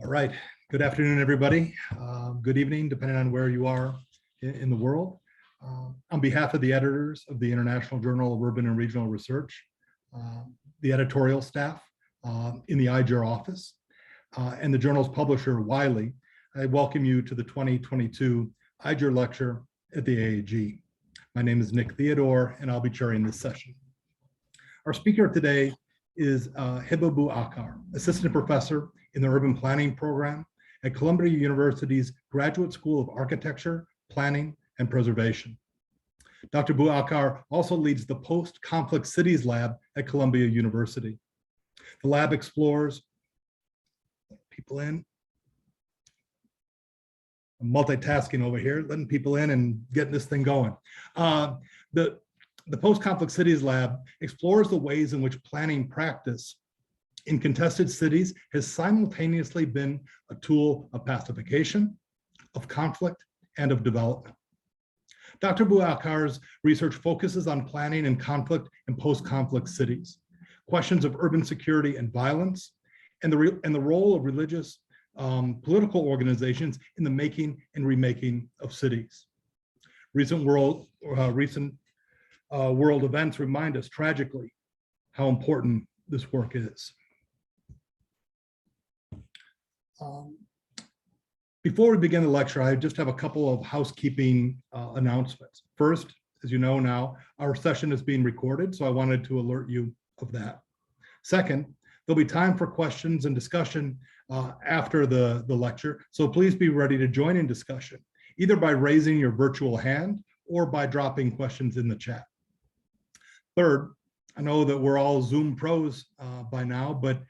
All right. Good afternoon, everybody. Good evening, depending on where you are in the world. On behalf of the editors of the International Journal of Urban and Regional Research, the editorial staff in the IJURR office, and the journal's publisher, Wiley, I welcome you to the 2022 IJURR lecture at the AAG. My name is Nick Theodore, and I'll be chairing this session. Our speaker today is Hiba Bou Akar, assistant professor in the urban planning program at Columbia University's Graduate School of Architecture, Planning, and Preservation. Dr. Bou Akar also leads the Post-Conflict Cities Lab at Columbia University. The lab explores people in. I'm multitasking over here, letting people in and getting this thing going. The Post-Conflict Cities Lab explores the ways in which planning practice in contested cities has simultaneously been a tool of pacification, of conflict, and of development. Dr. Bou Akar's research focuses on planning and conflict in post-conflict cities, questions of urban security and violence, and the role of religious political organizations in the making and remaking of cities. Recent world events remind us tragically how important this work is. Before we begin the lecture, I just have a couple of housekeeping announcements. First, as you know now, our session is being recorded, so I wanted to alert you of that. Second, there'll be time for questions and discussion after the lecture, so please be ready to join in discussion, either by raising your virtual hand or by dropping questions in the chat. Third, I know that we're all Zoom pros by now, but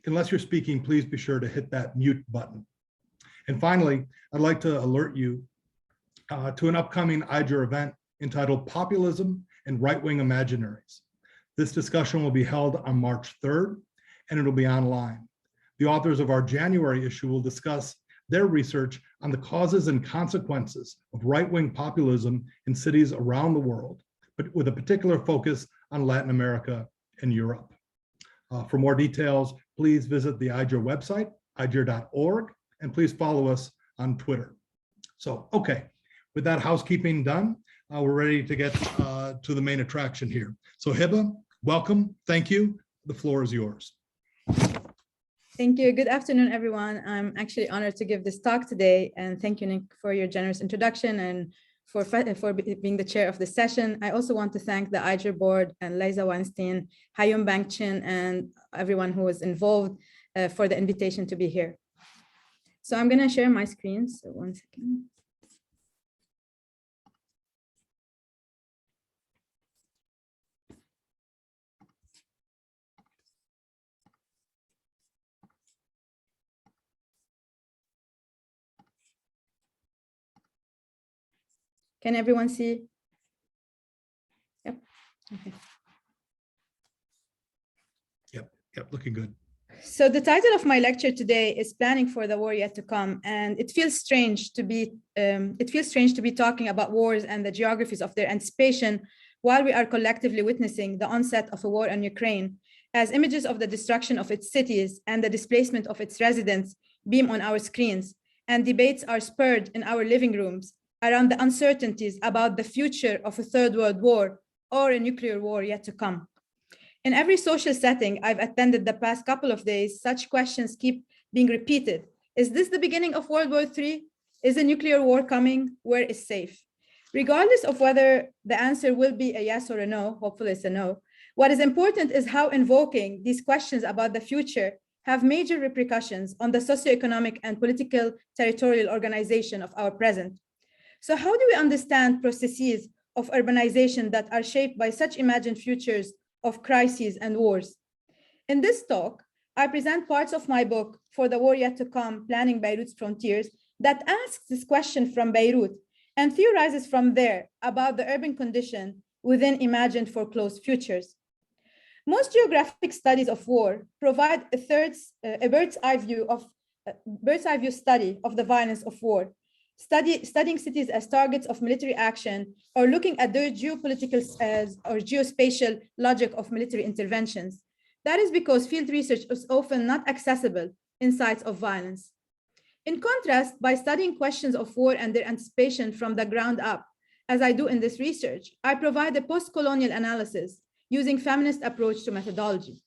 unless you're speaking, please be sure to hit that mute button. And finally, I'd like to alert you to an upcoming IJURR event entitled Populism and Right-Wing Imaginaries. This discussion will be held on March 3rd, and it'll be online. The authors of our January issue will discuss their research on the causes and consequences of right-wing populism in cities around the world, but with a particular focus on Latin America and Europe. For more details, please visit the IJURR website, ijurr.org, and please follow us on Twitter. So, okay, with that housekeeping done, we're ready to get to the main attraction here. So Hiba, welcome, thank you. The floor is yours. Thank you. Good afternoon, everyone. I'm actually honored to give this talk today, and thank you, Nick, for your generous introduction and for being the chair of this session. I also want to thank the IJURR board and Liza Weinstein, Hayum Bangchin, and everyone who was involved for the invitation to be here. So I'm going to share my screen. So one second. Can everyone see? Yep. Okay. Yep, looking good. So the title of my lecture today is Planning for the War Yet to Come, and it feels strange to be talking about wars and the geographies of their anticipation while we are collectively witnessing the onset of a war in Ukraine, as images of the destruction of its cities and the displacement of its residents beam on our screens, and debates are spurred in our living rooms around the uncertainties about the future of a third world war or a nuclear war yet to come. In every social setting I've attended the past couple of days, such questions keep being repeated. Is this the beginning of World War III? Is a nuclear war coming? Where is safe? Regardless of whether the answer will be a yes or a no, hopefully it's a no, what is important is how invoking these questions about the future have major repercussions on the socioeconomic and political territorial organization of our present. So how do we understand processes of urbanization that are shaped by such imagined futures of crises and wars? In this talk, I present parts of my book, For the War Yet to Come, Planning Beirut's Frontiers, that asks this question from Beirut and theorizes from there about the urban condition within imagined foreclosed futures. Most geographic studies of war provide a bird's eye view study of the violence of war, studying cities as targets of military action or looking at the geopolitical or geospatial logic of military interventions. That is because field research is often not accessible insights of violence. In contrast, by studying questions of war and their anticipation from the ground up, as I do in this research, I provide a post-colonial analysis using feminist approach to methodology.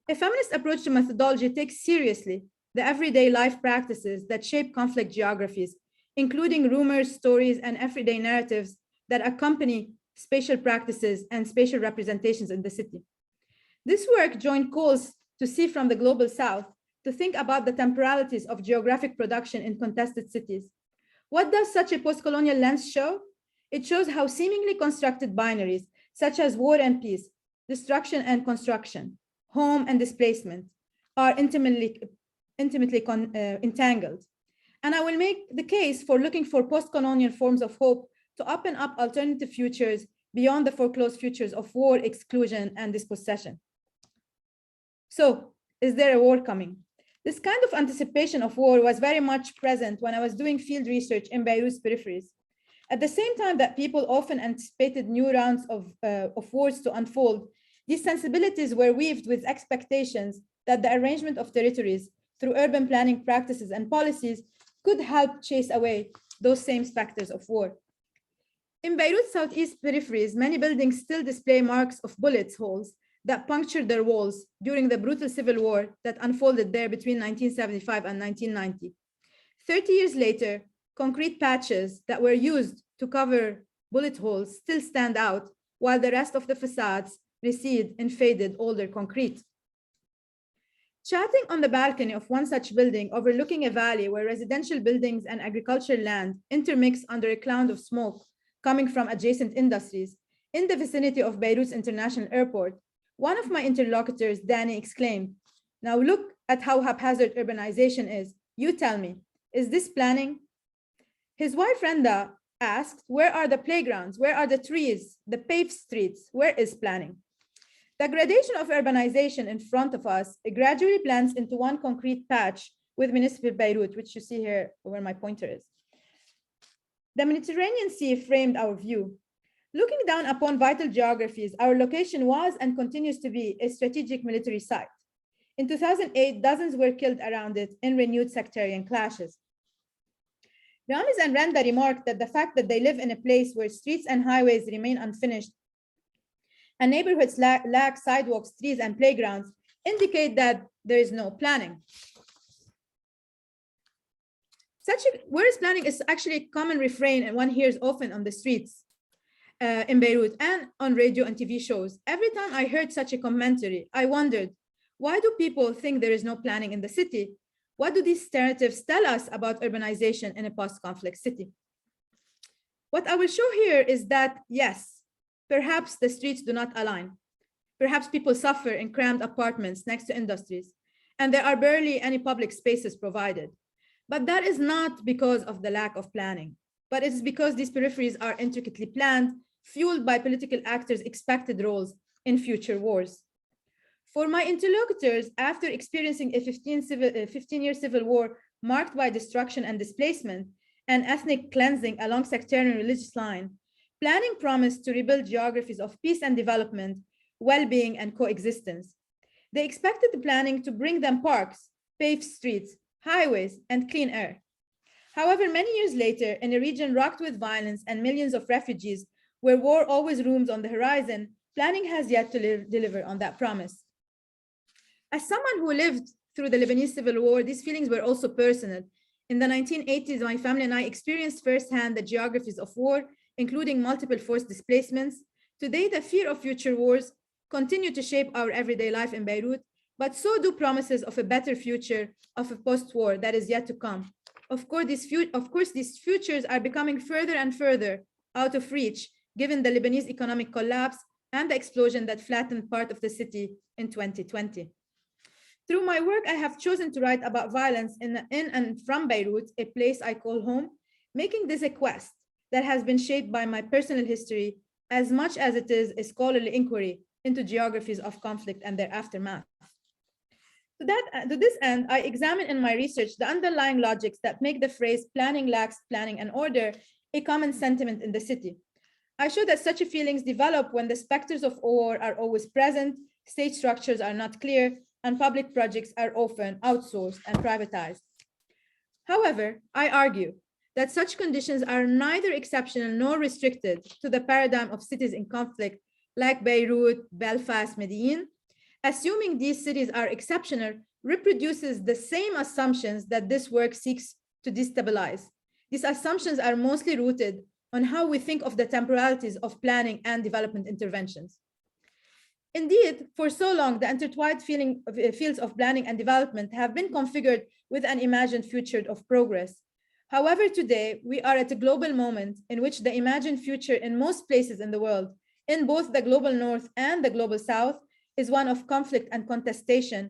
A feminist approach to methodology takes seriously the everyday life practices that shape conflict geographies, including rumors, stories, and everyday narratives that accompany spatial practices and spatial representations in the city. This work joined calls to see from the global south to think about the temporalities of geographic production in contested cities. What does such a post-colonial lens show? It shows how seemingly constructed binaries, such as war and peace, destruction and construction, home and displacement, are intimately entangled. And I will make the case for looking for post-colonial forms of hope to open up alternative futures beyond the foreclosed futures of war, exclusion, and dispossession. So, is there a war coming? This kind of anticipation of war was very much present when I was doing field research in Beirut's peripheries. At the same time that people often anticipated new rounds of wars to unfold, these sensibilities were weaved with expectations that the arrangement of territories through urban planning practices and policies could help chase away those same specters of war. In Beirut's southeast peripheries, many buildings still display marks of bullet holes that punctured their walls during the brutal civil war that unfolded there between 1975 and 1990. 30 years later, concrete patches that were used to cover bullet holes still stand out, while the rest of the facades recede in faded older concrete. Chatting on the balcony of one such building overlooking a valley where residential buildings and agricultural land intermix under a cloud of smoke coming from adjacent industries in the vicinity of Beirut's International Airport, one of my interlocutors, Danny, exclaimed, "Now look at how haphazard urbanization is. You tell me, is this planning?" His wife, Renda, asked, "Where are the playgrounds? Where are the trees, the paved streets? Where is planning?" The gradation of urbanization in front of us gradually blends into one concrete patch with municipal Beirut, which you see here where my pointer is. The Mediterranean Sea framed our view. Looking down upon vital geographies, our location was and continues to be a strategic military site. In 2008, dozens were killed around it in renewed sectarian clashes. Ramiz and Renda remarked that the fact that they live in a place where streets and highways remain unfinished and neighborhoods lack sidewalks, trees, and playgrounds indicate that there is no planning. Where is planning is actually a common refrain and one hears often on the streets in Beirut and on radio and TV shows. Every time I heard such a commentary, I wondered, why do people think there is no planning in the city? What do these narratives tell us about urbanization in a post-conflict city? What I will show here is that, yes, perhaps the streets do not align. Perhaps people suffer in crammed apartments next to industries, and there are barely any public spaces provided. But that is not because of the lack of planning, but it is because these peripheries are intricately planned, fueled by political actors' expected roles in future wars. For my interlocutors, after experiencing a 15-year civil war marked by destruction and displacement and ethnic cleansing along sectarian and religious line, planning promised to rebuild geographies of peace and development, well-being, and coexistence. They expected the planning to bring them parks, paved streets, highways, and clean air. However, many years later, in a region rocked with violence and millions of refugees, where war always looms on the horizon, planning has yet to deliver on that promise. As someone who lived through the Lebanese Civil War, these feelings were also personal. In the 1980s, my family and I experienced firsthand the geographies of war, including multiple forced displacements. Today, the fear of future wars continue to shape our everyday life in Beirut, but so do promises of a better future of a post-war that is yet to come. Of course, these futures are becoming further and further out of reach, given the Lebanese economic collapse and the explosion that flattened part of the city in 2020. Through my work, I have chosen to write about violence in and from Beirut, a place I call home, making this a quest that has been shaped by my personal history as much as it is a scholarly inquiry into geographies of conflict and their aftermath. To this end, I examine in my research the underlying logics that make the phrase planning lacks planning and order a common sentiment in the city. I show that such feelings develop when the specters of war are always present, state structures are not clear, and public projects are often outsourced and privatized. However, I argue that such conditions are neither exceptional nor restricted to the paradigm of cities in conflict like Beirut, Belfast, Medellin. Assuming these cities are exceptional reproduces the same assumptions that this work seeks to destabilize. These assumptions are mostly rooted on how we think of the temporalities of planning and development interventions. Indeed, for so long, the intertwined fields of planning and development have been configured with an imagined future of progress. However, today, we are at a global moment in which the imagined future in most places in the world, in both the global north and the global south, is one of conflict and contestation,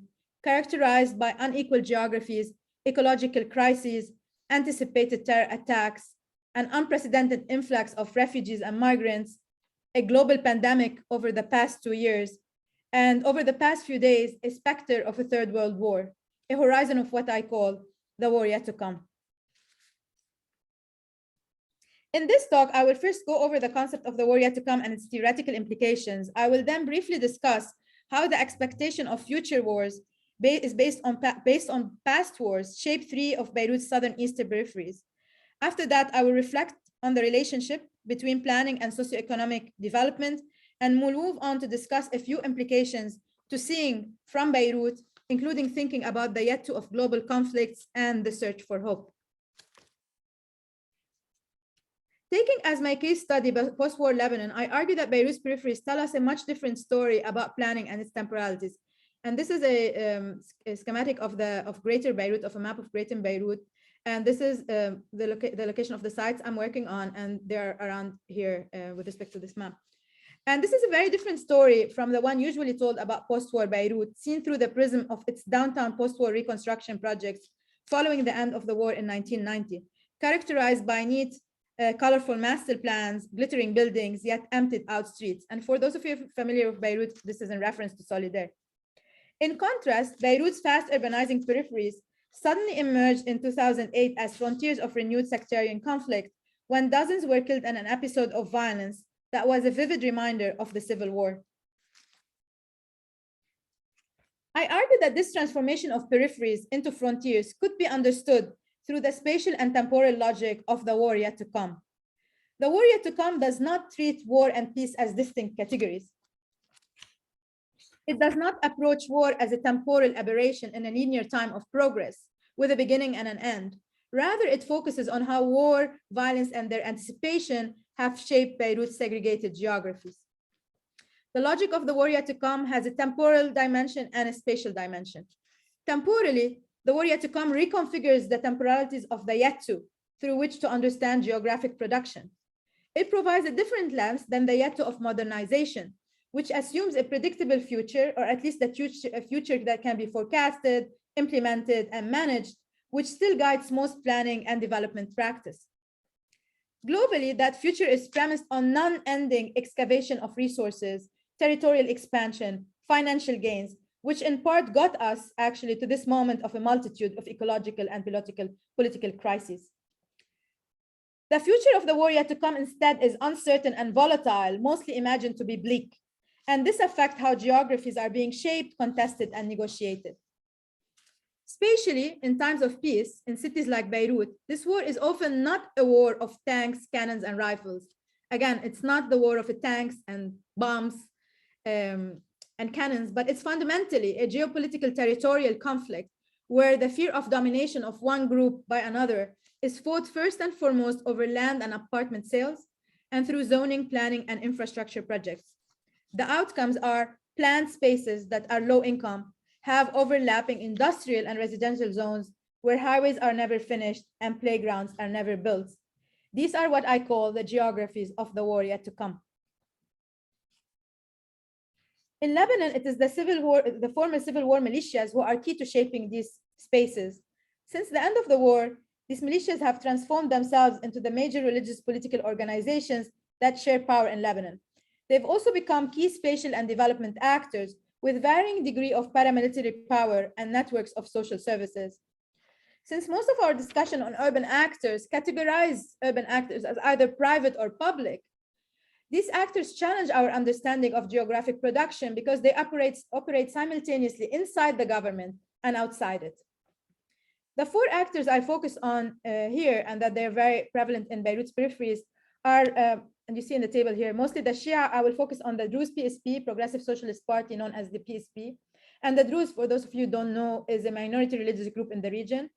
characterized by unequal geographies, ecological crises, anticipated terror attacks, an unprecedented influx of refugees and migrants, a global pandemic over the past 2 years, and over the past few days, a specter of a third world war, a horizon of what I call the war yet to come. In this talk, I will first go over the concept of the war yet to come and its theoretical implications. I will then briefly discuss how the expectation of future wars is based on past wars, shape 3 of Beirut's southern eastern peripheries. After that, I will reflect on the relationship between planning and socioeconomic development, and we'll move on to discuss a few implications to seeing from Beirut, including thinking about the yet to of global conflicts and the search for hope. Taking as my case study post-war Lebanon, I argue that Beirut's peripheries tell us a much different story about planning and its temporalities. And this is a schematic of Greater Beirut, of a map of Greater Beirut. And this is the location of the sites I'm working on, and they're around here with respect to this map. And this is a very different story from the one usually told about post-war Beirut, seen through the prism of its downtown post-war reconstruction projects following the end of the war in 1990, characterized by neat, colorful master plans, glittering buildings, yet emptied out streets. And for those of you familiar with Beirut, this is in reference to Solidaire. In contrast, Beirut's fast urbanizing peripheries suddenly emerged in 2008 as frontiers of renewed sectarian conflict, when dozens were killed in an episode of violence that was a vivid reminder of the civil war. I argue that this transformation of peripheries into frontiers could be understood through the spatial and temporal logic of the war yet to come. The war yet to come does not treat war and peace as distinct categories. It does not approach war as a temporal aberration in a linear time of progress with a beginning and an end. Rather, it focuses on how war, violence, and their anticipation have shaped Beirut's segregated geographies. The logic of the war yet to come has a temporal dimension and a spatial dimension. Temporally, the war yet to come reconfigures the temporalities of the yet to, through which to understand geographic production. It provides a different lens than the yet to of modernization, which assumes a predictable future, or at least a future that can be forecasted, implemented, and managed, which still guides most planning and development practice. Globally, that future is premised on non-ending excavation of resources, territorial expansion, financial gains, which in part got us actually to this moment of a multitude of ecological and political crises. The future of the war yet to come instead is uncertain and volatile, mostly imagined to be bleak. And this affects how geographies are being shaped, contested, and negotiated. Spatially, in times of peace, in cities like Beirut, this war is often not a war of tanks, cannons, and rifles. Again, it's not the war of tanks and bombs and cannons, but it's fundamentally a geopolitical territorial conflict where the fear of domination of one group by another is fought first and foremost over land and apartment sales and through zoning, planning, and infrastructure projects. The outcomes are planned spaces that are low income, have overlapping industrial and residential zones where highways are never finished and playgrounds are never built. These are what I call the geographies of the war yet to come. In Lebanon, it is the former civil war militias who are key to shaping these spaces. Since the end of the war, these militias have transformed themselves into the major religious political organizations that share power in Lebanon. They've also become key spatial and development actors with varying degree of paramilitary power and networks of social services. Since most of our discussion on urban actors categorize urban actors as either private or public, These actors challenge our understanding of geographic production because they operate simultaneously inside the government and outside it. The four actors I focus on here, and that they're very prevalent in Beirut's peripheries, are, and you see in the table here, mostly the Shia. I will focus on the Druze PSP, Progressive Socialist Party, known as the PSP. And the Druze, for those of you who don't know, is a minority religious group in the region.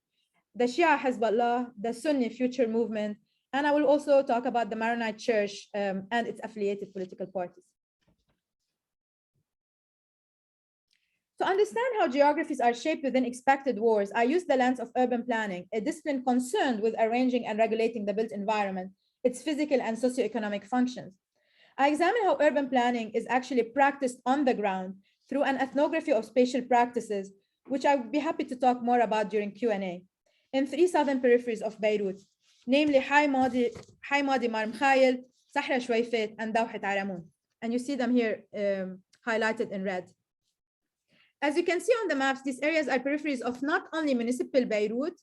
The Shia Hezbollah, the Sunni Future Movement, and I will also talk about the Maronite Church and its affiliated political parties. To understand how geographies are shaped within expected wars, I use the lens of urban planning, a discipline concerned with arranging and regulating the built environment, its physical and socioeconomic functions. I examine how urban planning is actually practiced on the ground through an ethnography of spatial practices, which I would be happy to talk more about during Q&A, in three southern peripheries of Beirut, namely Hi Madi Mar Mkhail, Sahra Shweifet, and Dawhat Aramoun. And you see them here highlighted in red. As you can see on the maps, these areas are peripheries of not only municipal Beirut,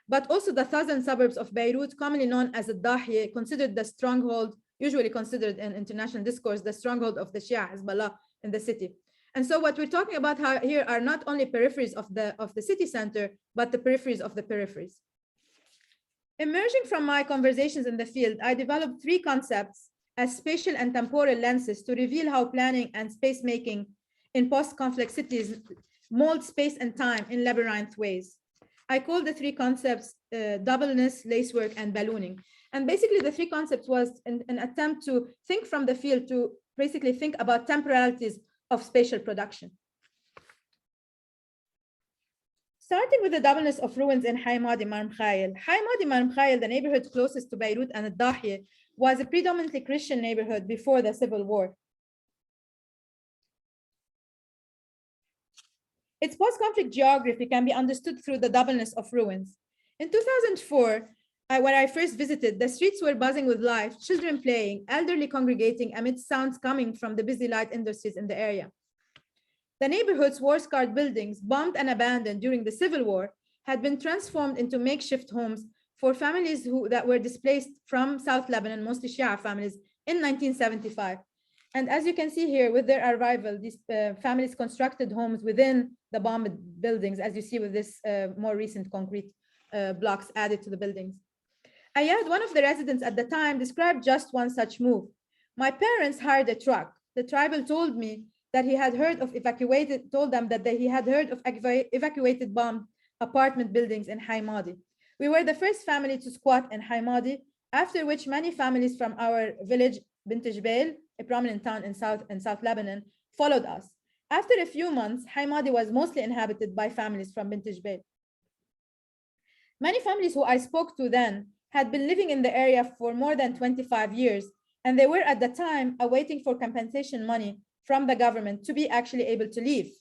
but also the southern suburbs of Beirut, commonly known as the Dahiya, considered the stronghold, usually considered in international discourse, the stronghold of the Shia Hezbollah in the city. And so what we're talking about here are not only peripheries of the city center, but the peripheries of the peripheries. Emerging from my conversations in the field, I developed three concepts as spatial and temporal lenses to reveal how planning and space making in post-conflict cities mold space and time in labyrinth ways. I call the three concepts doubleness, lacework, and ballooning. And basically the three concepts was an attempt to think from the field to basically think about temporalities of spatial production. Starting with the doubleness of ruins in Hi Madi Mar Mkhail. Hi Madi Mar Mkhail, the neighborhood closest to Beirut and Dahiya, was a predominantly Christian neighborhood before the civil war. Its post-conflict geography can be understood through the doubleness of ruins. In 2004, when I first visited, the streets were buzzing with life, children playing, elderly congregating amidst sounds coming from the busy light industries in the area. The neighborhood's war-scarred buildings, bombed and abandoned during the Civil War, had been transformed into makeshift homes for families that were displaced from South Lebanon, mostly Shia families, in 1975. And as you can see here, with their arrival, these families constructed homes within the bombed buildings, as you see with this more recent concrete blocks added to the buildings. Ayad, one of the residents at the time, described just one such move. My parents hired a truck. The tribal told me that he had heard of evacuated bombed apartment buildings in Hi Madi. We were the first family to squat in Hi Madi, after which many families from our village, Bint Jbeil, a prominent town in South Lebanon, followed us. After a few months, Hi Madi was mostly inhabited by families from Bint Jbeil. Many families who I spoke to then had been living in the area for more than 25 years, and they were at the time awaiting for compensation money from the government to be actually able to leave.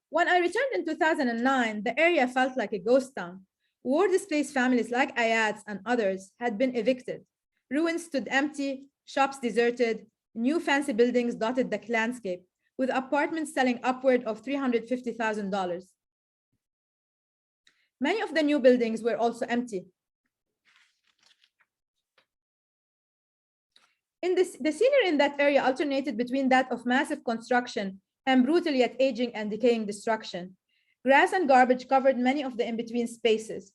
When I returned in 2009, the area felt like a ghost town. War-displaced families like Ayad's and others had been evicted. Ruins stood empty, shops deserted, new fancy buildings dotted the landscape, with apartments selling upward of $350,000. Many of the new buildings were also empty. The scenery in that area alternated between that of massive construction and brutal yet aging and decaying destruction. Grass and garbage covered many of the in-between spaces.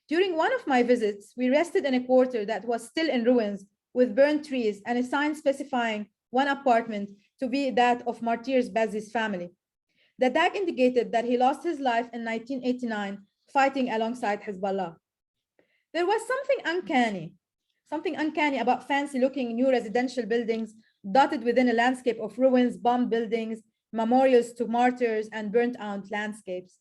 During one of my visits, we rested in a quarter that was still in ruins with burned trees and a sign specifying one apartment to be that of Martyrs Bazi's family. The tag indicated that he lost his life in 1989 fighting alongside Hezbollah. There was something uncanny about fancy-looking new residential buildings dotted within a landscape of ruins, bombed buildings, memorials to martyrs, and burnt-out landscapes.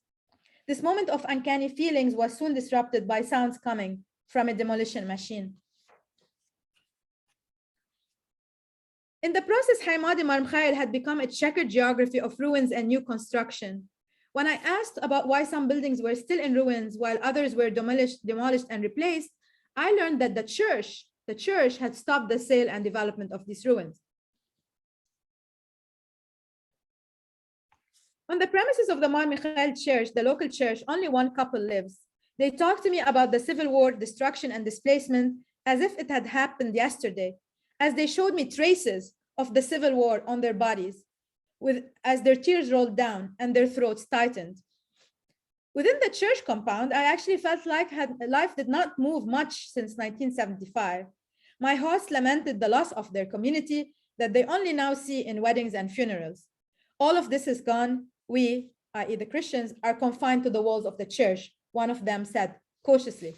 This moment of uncanny feelings was soon disrupted by sounds coming from a demolition machine. In the process, Hi Madi Mar Mkhail had become a checkered geography of ruins and new construction. When I asked about why some buildings were still in ruins while others were demolished and replaced, I learned that the church had stopped the sale and development of these ruins. On the premises of the Mar Mikhail Church, the local church, only one couple lives. They talked to me about the civil war, destruction, and displacement as if it had happened yesterday. as they showed me traces of the civil war on their bodies, as their tears rolled down and their throats tightened. Within the church compound, I actually felt like life did not move much since 1975. My hosts lamented the loss of their community that they only now see in weddings and funerals. All of this is gone. We, i.e. the Christians, are confined to the walls of the church, one of them said cautiously.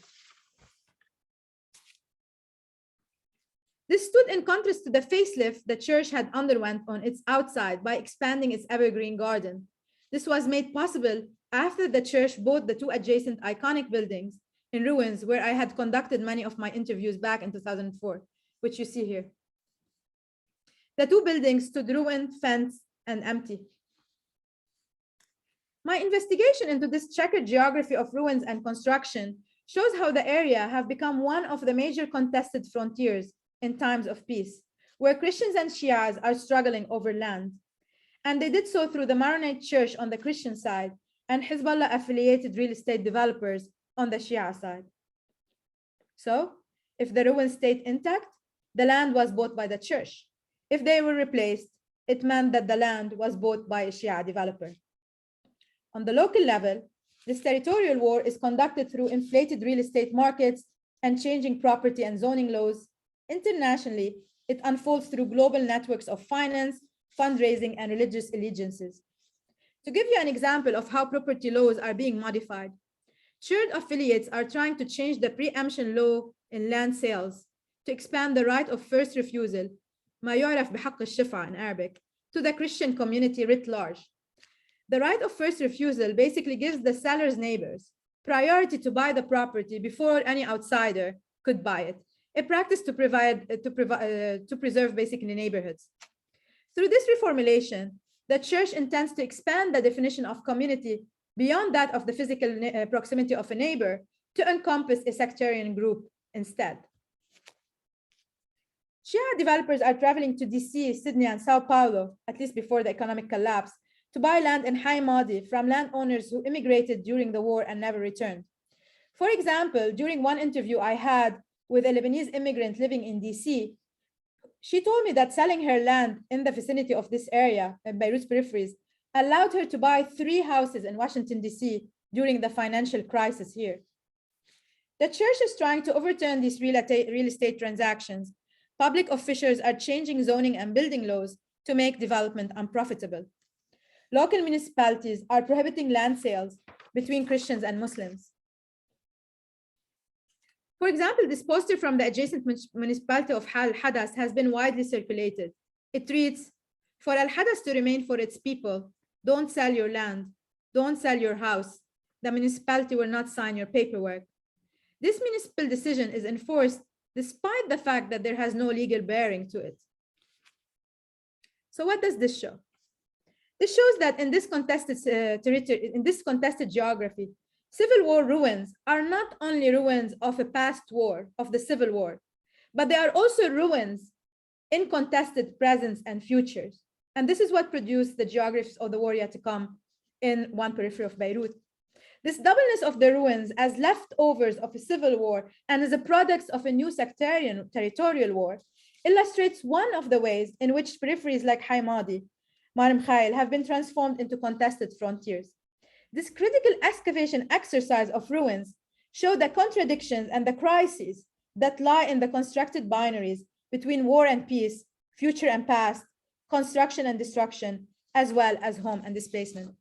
This stood in contrast to the facelift the church had underwent on its outside by expanding its evergreen garden. This was made possible after the church bought the two adjacent iconic buildings in ruins where I had conducted many of my interviews back in 2004, which you see here. The two buildings stood ruined, fenced, and empty. My investigation into this checkered geography of ruins and construction shows how the area have become one of the major contested frontiers in times of peace, where Christians and Shias are struggling over land. And they did so through the Maronite Church on the Christian side and Hezbollah affiliated real estate developers on the Shia side. So, if the ruins stayed intact, the land was bought by the church. If they were replaced, it meant that the land was bought by a Shia developer. On the local level, this territorial war is conducted through inflated real estate markets and changing property and zoning laws. Internationally, it unfolds through global networks of finance, fundraising, and religious allegiances. To give you an example of how property laws are being modified, church affiliates are trying to change the preemption law in land sales to expand the right of first refusal, ما يعرف بحق الشفعة in Arabic, to the Christian community writ large. The right of first refusal basically gives the seller's neighbors priority to buy the property before any outsider could buy it, a practice to preserve basically neighborhoods. Through this reformulation, the church intends to expand the definition of community beyond that of the physical proximity of a neighbor to encompass a sectarian group instead. Shia developers are traveling to DC, Sydney, and Sao Paulo, at least before the economic collapse, to buy land in High Madi from landowners who immigrated during the war and never returned. For example, during one interview I had with a Lebanese immigrant living in DC, she told me that selling her land in the vicinity of this area, Beirut's peripheries, allowed her to buy 3 houses in Washington, DC during the financial crisis here. The church is trying to overturn these real estate transactions. Public officials are changing zoning and building laws to make development unprofitable. Local municipalities are prohibiting land sales between Christians and Muslims. For example, this poster from the adjacent municipality of Al Hadas has been widely circulated. It reads, "For Al Hadas to remain for its people, don't sell your land, don't sell your house. The municipality will not sign your paperwork." This municipal decision is enforced despite the fact that there has no legal bearing to it. So what does this show? This shows that in this contested territory, in this contested geography, civil war ruins are not only ruins of a past war, of the civil war, but they are also ruins in contested presents and futures. And this is what produced the geographies of the war yet to come in one periphery of Beirut. This doubleness of the ruins as leftovers of a civil war and as a product of a new sectarian territorial war illustrates one of the ways in which peripheries like High Madi, Mar Mikhail have been transformed into contested frontiers. This critical excavation exercise of ruins show the contradictions and the crises that lie in the constructed binaries between war and peace, future and past, construction and destruction, as well as home and displacement.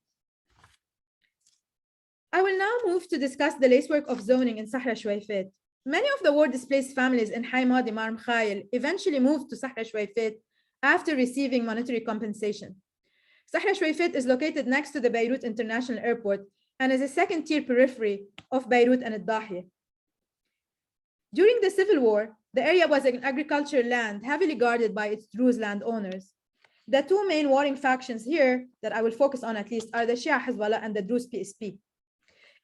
I will now move to discuss the lacework of zoning in Sahra Shweifet. Many of the war-displaced families in High Madi, Mar Mikhail eventually moved to Sahra Shweifet after receiving monetary compensation. Sahra Shweifet is located next to the Beirut International Airport and is a second-tier periphery of Beirut and Al-Dahiya. During the civil war, the area was an agricultural land heavily guarded by its Druze landowners. The two main warring factions here that I will focus on at least are the Shia Hezbollah and the Druze PSP.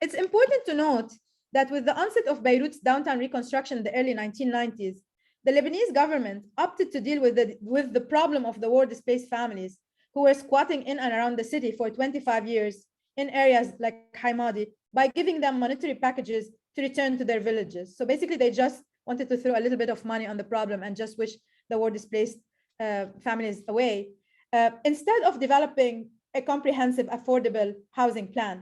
It's important to note that with the onset of Beirut's downtown reconstruction in the early 1990s, the Lebanese government opted to deal with the problem of the war-displaced families who were squatting in and around the city for 25 years in areas like High Madi by giving them monetary packages to return to their villages. So basically, they just wanted to throw a little bit of money on the problem and just wish the war displaced families away, instead of developing a comprehensive, affordable housing plan.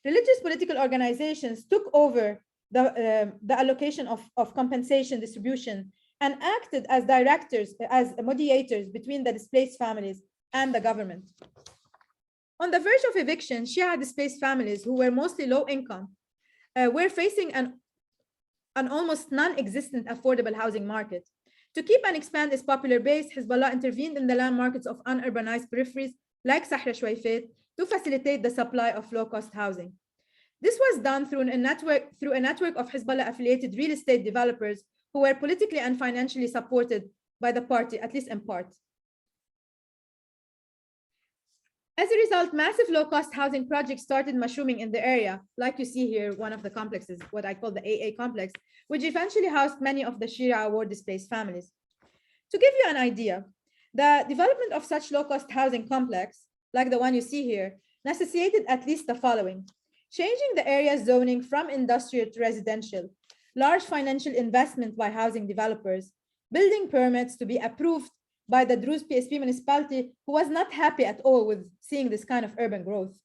Religious political organizations took over the allocation of compensation distribution and acted as directors, as mediators between the displaced families and the government. On the verge of eviction, Shia displaced families who were mostly low income were facing an almost non-existent affordable housing market. To keep and expand its popular base, Hezbollah intervened in the land markets of unurbanized peripheries like Sahra Shwaifet to facilitate the supply of low-cost housing. This was done through a network of Hezbollah-affiliated real estate developers who were politically and financially supported by the party, at least in part. As a result, massive low-cost housing projects started mushrooming in the area, like you see here, one of the complexes, what I call the AA complex, which eventually housed many of the Shia war-displaced families. To give you an idea, the development of such low-cost housing complex, like the one you see here, necessitated at least the following: changing the area's zoning from industrial to residential, large financial investment by housing developers, building permits to be approved by the Druze PSP municipality, who was not happy at all with seeing this kind of urban growth,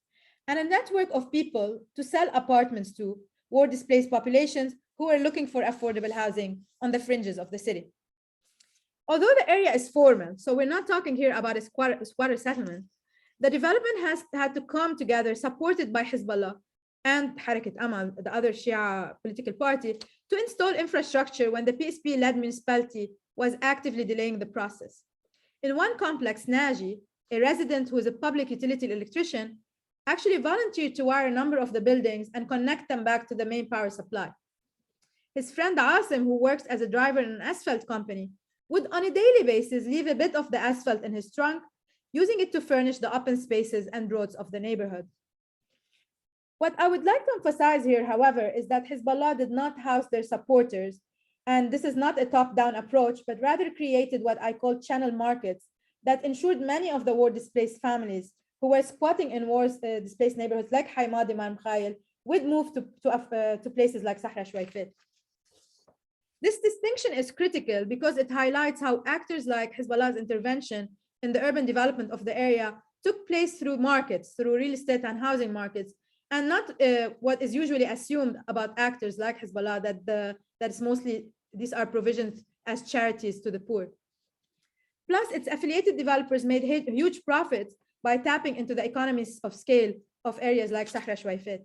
and a network of people to sell apartments to war-displaced populations who were looking for affordable housing on the fringes of the city. Although the area is formal, so we're not talking here about a squatter settlement, the development has had to come together, supported by Hezbollah and Harakat Amal, the other Shia political party, to install infrastructure when the PSP-led municipality was actively delaying the process. In one complex, Naji, a resident who is a public utility electrician, actually volunteered to wire a number of the buildings and connect them back to the main power supply. His friend Asim, who works as a driver in an asphalt company, would on a daily basis leave a bit of the asphalt in his trunk, using it to furnish the open spaces and roads of the neighborhood. What I would like to emphasize here, however, is that Hezbollah did not house their supporters, and this is not a top-down approach, but rather created what I call channel markets that ensured many of the war-displaced families who were squatting in war-displaced neighborhoods like Haimad Imam Khail would move to places like Sahra Shwaifet. This distinction is critical because it highlights how actors like Hezbollah's intervention in the urban development of the area took place through markets, through real estate and housing markets, and not what is usually assumed about actors like Hezbollah, that it's mostly, these are provisions as charities to the poor. Plus, its affiliated developers made huge profits by tapping into the economies of scale of areas like Sahra Shwaifet.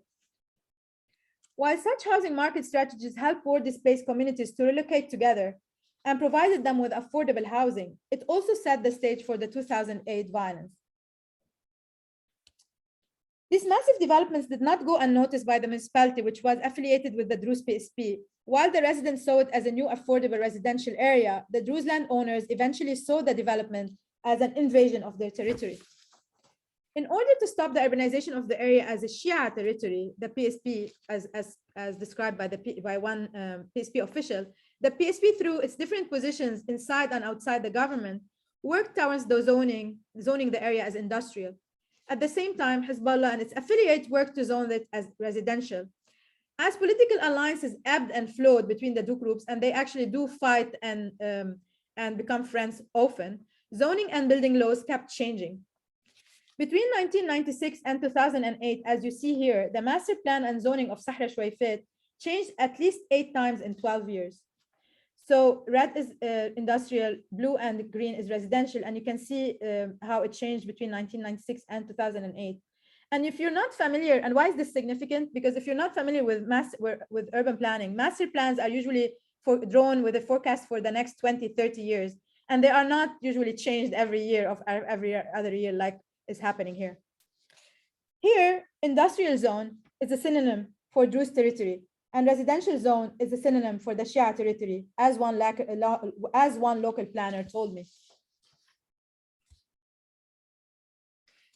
While such housing market strategies help war-displaced communities to relocate together and provided them with affordable housing, it also set the stage for the 2008 violence. These massive developments did not go unnoticed by the municipality, which was affiliated with the Druze PSP. While the residents saw it as a new affordable residential area, the Druze landowners eventually saw the development as an invasion of their territory. In order to stop the urbanization of the area as a Shia territory, the PSP, as described by one PSP official, the PSP, through its different positions inside and outside the government, worked towards the zoning the area as industrial. At the same time, Hezbollah and its affiliates worked to zone it as residential. As political alliances ebbed and flowed between the two groups, and they actually do fight and become friends often, zoning and building laws kept changing. Between 1996 and 2008, as you see here, the master plan and zoning of Sahra Shwaifet changed at least 8 times in 12 years. So red is industrial, blue and green is residential, and you can see how it changed between 1996 and 2008. And if you're not familiar, and why is this significant? Because if you're not familiar with urban planning, master plans are usually drawn with a forecast for the next 20, 30 years, and they are not usually changed every year of every other year like is happening here. Here, industrial zone is a synonym for Druze territory, and residential zone is a synonym for the Shia territory, as one local planner told me.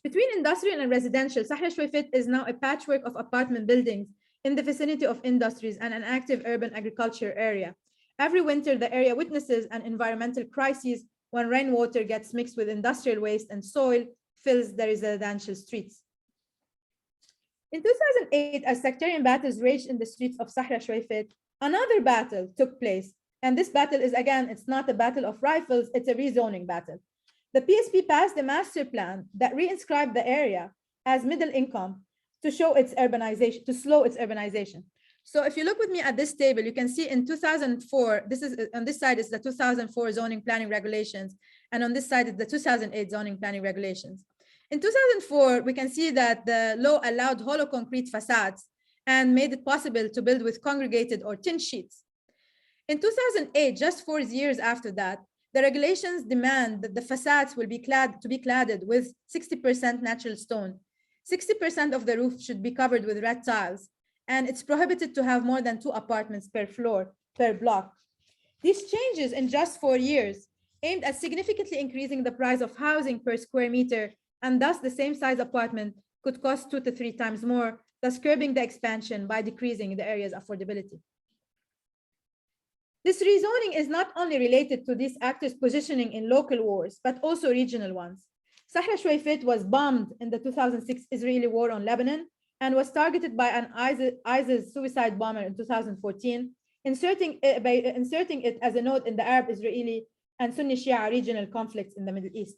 Between industrial and residential, Sahra Shwaifet is now a patchwork of apartment buildings in the vicinity of industries and an active urban agriculture area. Every winter, the area witnesses an environmental crisis when rainwater gets mixed with industrial waste and soil fills the residential streets. In 2008, as sectarian battles raged in the streets of Sahra Shwaifet, another battle took place And this battle is, again, it's not a battle of rifles, it's a rezoning battle. The PSP passed a master plan that reinscribed the area as middle income to show its urbanization, to slow its urbanization. So if you look with me at this table, you can see in 2004, this is on this side is the 2004 zoning planning regulations, and on this side is the 2008 zoning planning regulations. In 2004, we can see that the law allowed hollow concrete facades and made it possible to build with congregated or tin sheets. In 2008, just 4 years after that, the regulations demand that the facades will be cladded with 60% natural stone. 60% of the roof should be covered with red tiles, and it's prohibited to have more than 2 apartments per floor, per block. These changes in just 4 years aimed at significantly increasing the price of housing per square meter, and thus the same size apartment could cost 2 to 3 times more, thus curbing the expansion by decreasing the area's affordability. This rezoning is not only related to these actors' positioning in local wars, but also regional ones. Sahra Shweifet was bombed in the 2006 Israeli war on Lebanon and was targeted by an ISIS suicide bomber in 2014, inserting it as a node in the Arab-Israeli and Sunni Shia regional conflicts in the Middle East.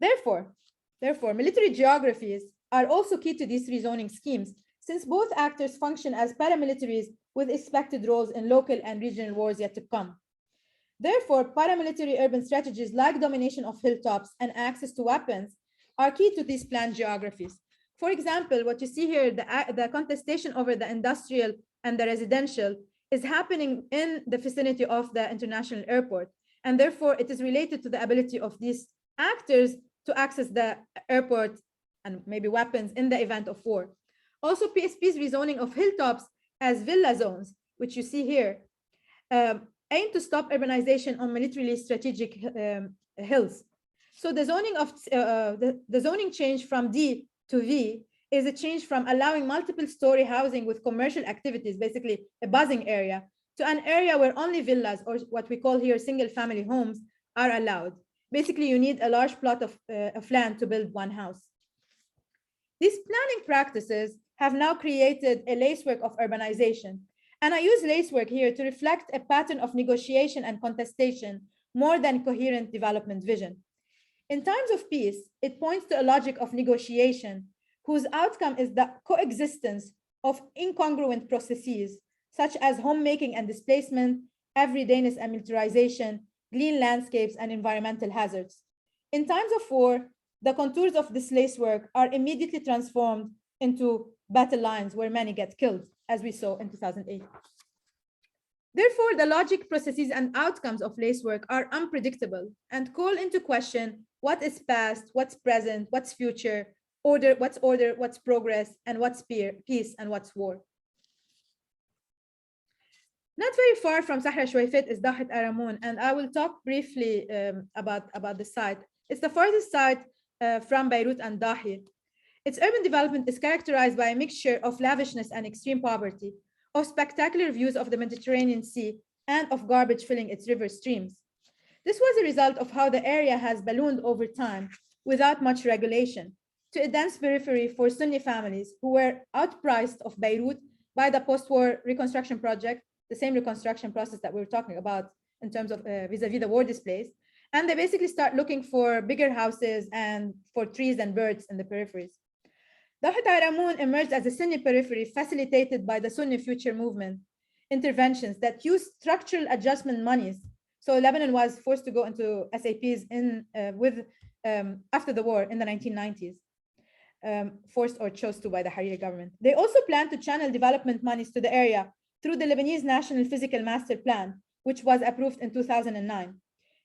Therefore, military geographies are also key to these rezoning schemes, since both actors function as paramilitaries with expected roles in local and regional wars yet to come. Therefore, paramilitary urban strategies like domination of hilltops and access to weapons are key to these planned geographies. For example, what you see here, the contestation over the industrial and the residential is happening in the vicinity of the international airport. And therefore, it is related to the ability of these actors to access the airport and maybe weapons in the event of war. Also, PSP's rezoning of hilltops as villa zones, which you see here, aim to stop urbanization on militarily strategic hills. So the zoning change from D to V is a change from allowing multiple story housing with commercial activities, basically a buzzing area, to an area where only villas, or what we call here single family homes, are allowed. Basically, you need a large plot of land to build one house. These planning practices have now created a lacework of urbanization. And I use lacework here to reflect a pattern of negotiation and contestation more than coherent development vision. In times of peace, it points to a logic of negotiation whose outcome is the coexistence of incongruent processes, such as homemaking and displacement, everydayness and militarization, green landscapes, and environmental hazards. In times of war, the contours of this lacework are immediately transformed into battle lines where many get killed, as we saw in 2008. Therefore, the logic, processes, and outcomes of lacework are unpredictable and call into question what is past, what's present, what's future, order, what's progress, and what's peace, and what's war. Not very far from Sahra Shweifet is Dahet Aramoun, and I will talk briefly about the site. It's the farthest site from Beirut and Dahi. Its urban development is characterized by a mixture of lavishness and extreme poverty, of spectacular views of the Mediterranean Sea, and of garbage filling its river streams. This was a result of how the area has ballooned over time without much regulation to a dense periphery for Sunni families who were outpriced of Beirut by the post-war reconstruction project, the same reconstruction process that we were talking about in terms of vis-a-vis the war displaced. And they basically start looking for bigger houses and for trees and birds in the peripheries. Dahet Aramoun emerged as a Sunni periphery facilitated by the Sunni Future Movement interventions that used structural adjustment monies. So Lebanon was forced to go into SAPs after the war in the 1990s, forced or chose to by the Hariri government. They also planned to channel development monies to the area through the Lebanese National Physical Master Plan, which was approved in 2009.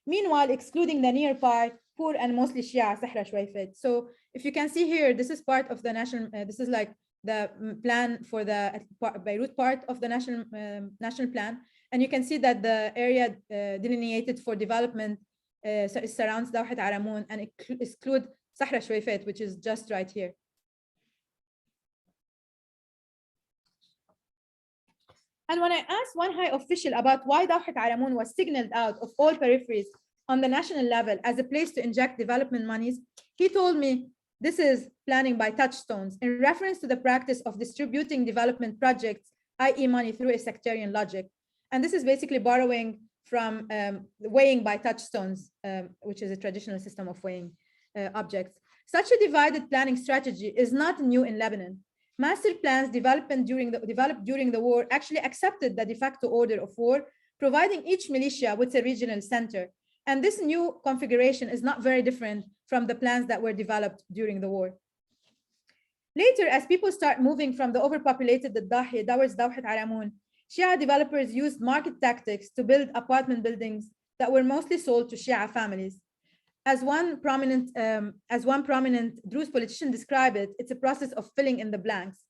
Meanwhile, excluding the nearby poor and mostly Shia Sahra Shweifet. So if you can see here, this is part of the national, this is like the plan for the Beirut part of the national plan. And you can see that the area delineated for development surrounds Dahet Aramoun and exclude Sahra Shweifet, which is just right here. And when I asked one high official about why Dahet Aramoun was signaled out of all peripheries on the national level as a place to inject development monies, he told me this is planning by touchstones in reference to the practice of distributing development projects i.e. money through a sectarian logic. And this is basically borrowing from weighing by touchstones, which is a traditional system of weighing objects. Such a divided planning strategy is not new in Lebanon. Master plans developed during the war actually accepted the de facto order of war, providing each militia with a regional center. And this new configuration is not very different from the plans that were developed during the war. Later, as people start moving from the overpopulated Dahi towards Dawhat Aramoun, Shia developers used market tactics to build apartment buildings that were mostly sold to Shia families. As one prominent Druze politician described it, it's a process of filling in the blanks.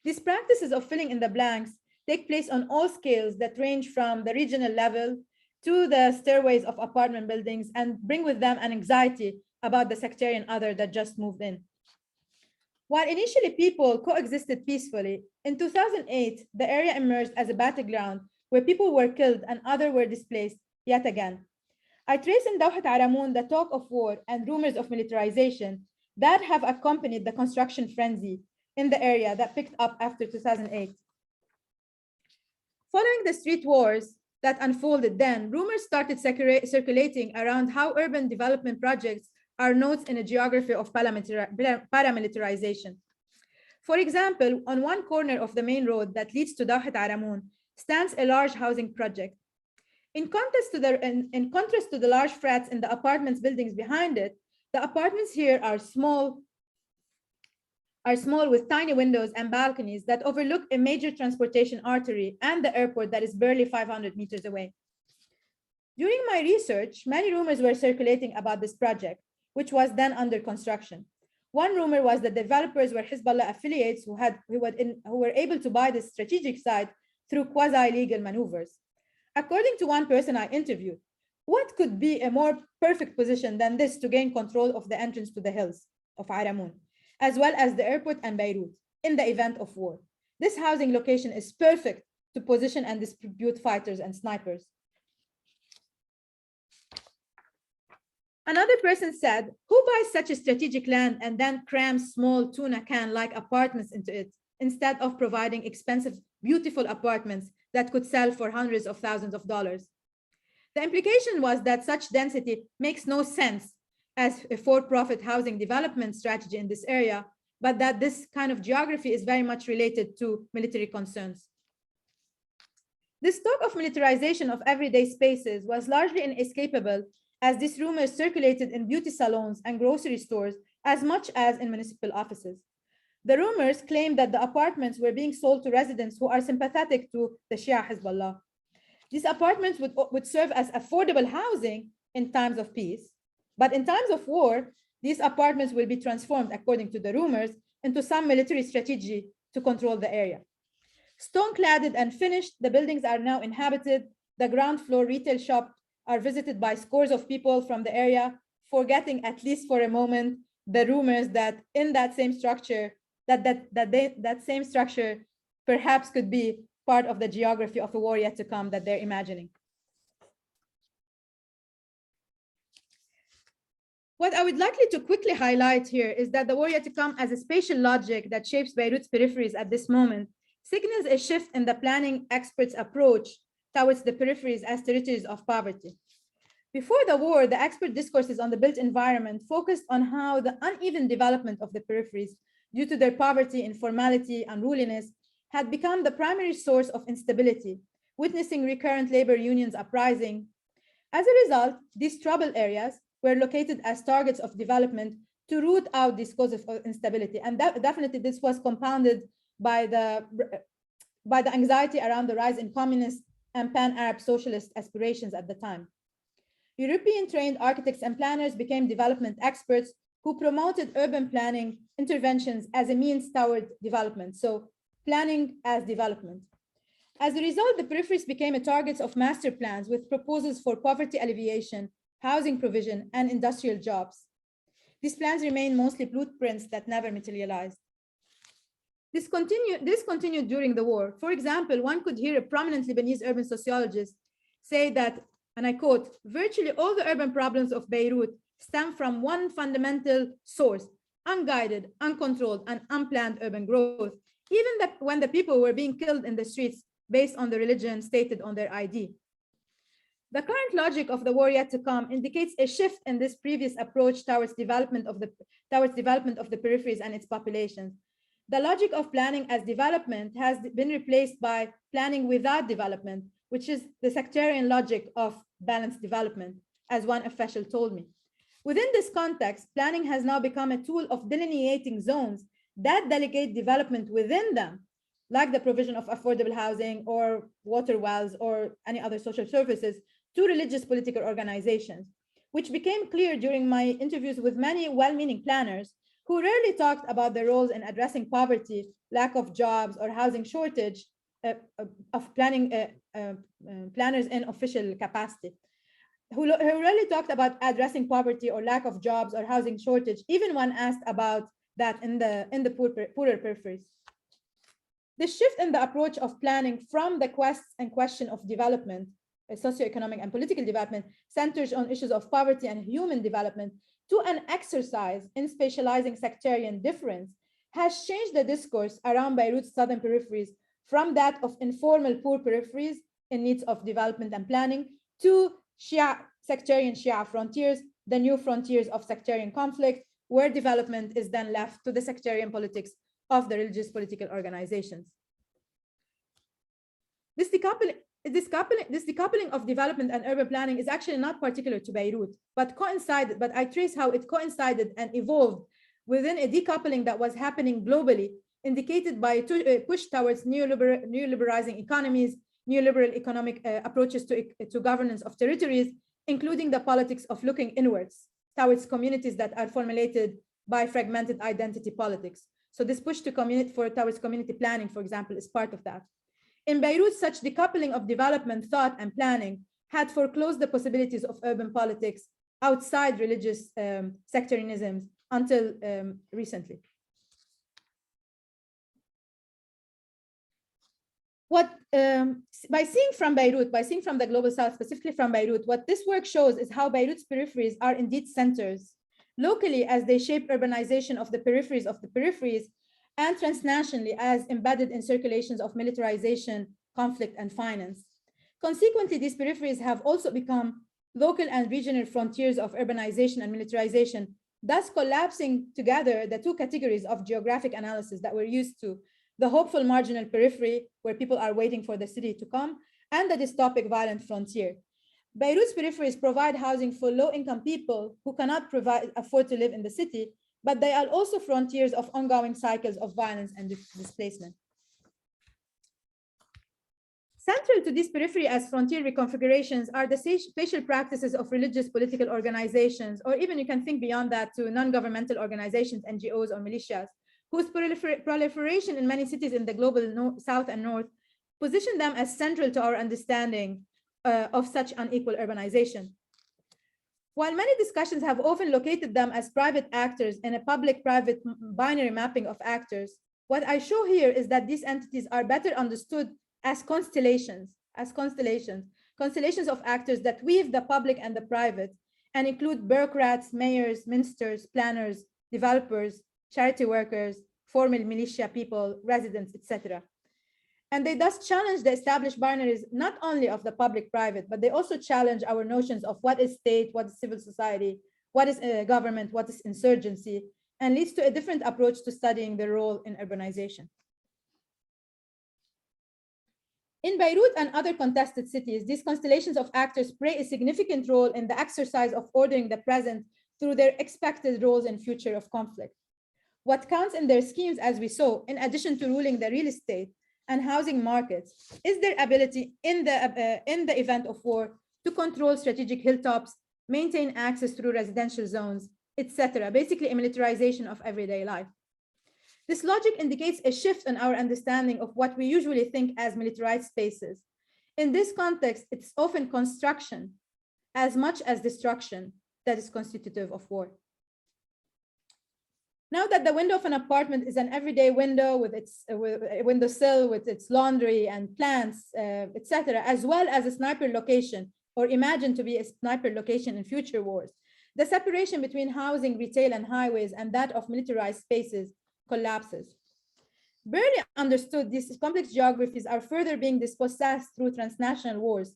These practices of filling in the blanks take place on all scales that range from the regional level to the stairways of apartment buildings and bring with them an anxiety about the sectarian other that just moved in. While initially people coexisted peacefully, in 2008, the area emerged as a battleground where people were killed and others were displaced yet again. I trace in Dawhat Aramoun the talk of war and rumors of militarization that have accompanied the construction frenzy in the area that picked up after 2008. Following the street wars that unfolded then, rumors started circulating around how urban development projects are nodes in a geography of paramilitarization. For example, on one corner of the main road that leads to Dawhat Aramoun stands a large housing project. In contrast to the large flats in the apartments buildings behind it, the apartments here are small with tiny windows and balconies that overlook a major transportation artery and the airport that is barely 500 meters away. During my research, many rumors were circulating about this project, which was then under construction. One rumor was that developers were Hezbollah affiliates who were able to buy this strategic site through quasi-legal maneuvers. According to one person I interviewed, what could be a more perfect position than this to gain control of the entrance to the hills of Aramoun, as well as the airport and Beirut, in the event of war? This housing location is perfect to position and distribute fighters and snipers. Another person said, who buys such a strategic land and then crams small tuna can-like apartments into it, instead of providing expensive, beautiful apartments that could sell for hundreds of thousands of dollars? The implication was that such density makes no sense as a for-profit housing development strategy in this area, but that this kind of geography is very much related to military concerns. This talk of militarization of everyday spaces was largely inescapable, as these rumors circulated in beauty salons and grocery stores as much as in municipal offices. The rumors claimed that the apartments were being sold to residents who are sympathetic to the Shia Hezbollah. These apartments would serve as affordable housing in times of peace, but in times of war, these apartments will be transformed, according to the rumors, into some military strategy to control the area. Stone-cladded and finished, the buildings are now inhabited. The ground floor retail shop are visited by scores of people from the area, forgetting at least for a moment the rumors that in that same structure, that same structure perhaps could be part of the geography of a war yet to come that they're imagining. What I would like to quickly highlight here is that the war yet to come as a spatial logic that shapes Beirut's peripheries at this moment signals a shift in the planning experts' approach towards the peripheries as territories of poverty. Before the war, the expert discourses on the built environment focused on how the uneven development of the peripheries due to their poverty, informality, unruliness had become the primary source of instability, witnessing recurrent labor unions uprising. As a result, these troubled areas were located as targets of development to root out these causes of instability. And definitely this was compounded by the anxiety around the rise in communist and pan-Arab socialist aspirations at the time. European-trained architects and planners became development experts who promoted urban planning interventions as a means toward development, so planning as development. As a result, the peripheries became a target of master plans with proposals for poverty alleviation, housing provision, and industrial jobs. These plans remain mostly blueprints that never materialized. This continued during the war. For example, one could hear a prominent Lebanese urban sociologist say that, and I quote, virtually all the urban problems of Beirut stem from one fundamental source, unguided, uncontrolled, and unplanned urban growth, even when the people were being killed in the streets based on the religion stated on their ID. The current logic of the war yet to come indicates a shift in this previous approach towards development of the peripheries and its populations. The logic of planning as development has been replaced by planning without development, which is the sectarian logic of balanced development, as one official told me. Within this context, planning has now become a tool of delineating zones that delegate development within them, like the provision of affordable housing or water wells or any other social services, to religious political organizations, which became clear during my interviews with many well-meaning planners who rarely talked about their roles in addressing poverty, lack of jobs, or housing shortage of planners in official capacity, who rarely talked about addressing poverty or lack of jobs or housing shortage, even when asked about that in the poorer peripheries. The shift in the approach of planning from the quest and question of development, socioeconomic and political development, centers on issues of poverty and human development, to an exercise in spatializing sectarian difference, has changed the discourse around Beirut's southern peripheries from that of informal poor peripheries in needs of development and planning to sectarian Shia frontiers, the new frontiers of sectarian conflict, where development is then left to the sectarian politics of the religious political organizations. This decoupling of development and urban planning is actually not particular to Beirut, but I trace how it coincided and evolved within a decoupling that was happening globally, indicated by a push towards neoliberalizing economies, neoliberal economic approaches to governance of territories, including the politics of looking inwards towards communities that are formulated by fragmented identity politics. So this push towards community planning, for example, is part of that. In Beirut, such decoupling of development, thought, and planning had foreclosed the possibilities of urban politics outside religious sectarianisms until recently. By seeing from the global south, specifically from Beirut, what this work shows is how Beirut's peripheries are indeed centers, locally as they shape urbanization of the peripheries, and transnationally as embedded in circulations of militarization, conflict, and finance. Consequently, these peripheries have also become local and regional frontiers of urbanization and militarization, thus collapsing together the two categories of geographic analysis that we're used to: the hopeful marginal periphery, where people are waiting for the city to come, and the dystopic violent frontier. Beirut's peripheries provide housing for low-income people who cannot afford to live in the city, but they are also frontiers of ongoing cycles of violence and displacement. Central to this periphery as frontier reconfigurations are the spatial practices of religious political organizations, or even you can think beyond that to non-governmental organizations, NGOs, or militias, whose proliferation in many cities in the global south and north position them as central to our understanding of such unequal urbanization. While many discussions have often located them as private actors in a public-private binary mapping of actors, what I show here is that these entities are better understood as constellations of actors that weave the public and the private and include bureaucrats, mayors, ministers, planners, developers, charity workers, formal militia people, residents, etc. And they thus challenge the established binaries not only of the public-private, but they also challenge our notions of what is state, what is civil society, what is government, what is insurgency, and leads to a different approach to studying their role in urbanization. In Beirut and other contested cities, these constellations of actors play a significant role in the exercise of ordering the present through their expected roles in future of conflict. What counts in their schemes, as we saw, in addition to ruling the real estate and housing markets, is their ability in the event of war to control strategic hilltops, maintain access through residential zones, etc. Basically, a militarization of everyday life. This logic indicates a shift in our understanding of what we usually think as militarized spaces. In this context, it's often construction as much as destruction that is constitutive of war. Now that the window of an apartment is an everyday window with its windowsill, with its laundry and plants, etc., as well as a sniper location, or imagined to be a sniper location in future wars, The separation between housing, retail, and highways and that of militarized spaces collapses. Barely understood, these complex geographies are further being dispossessed through transnational wars.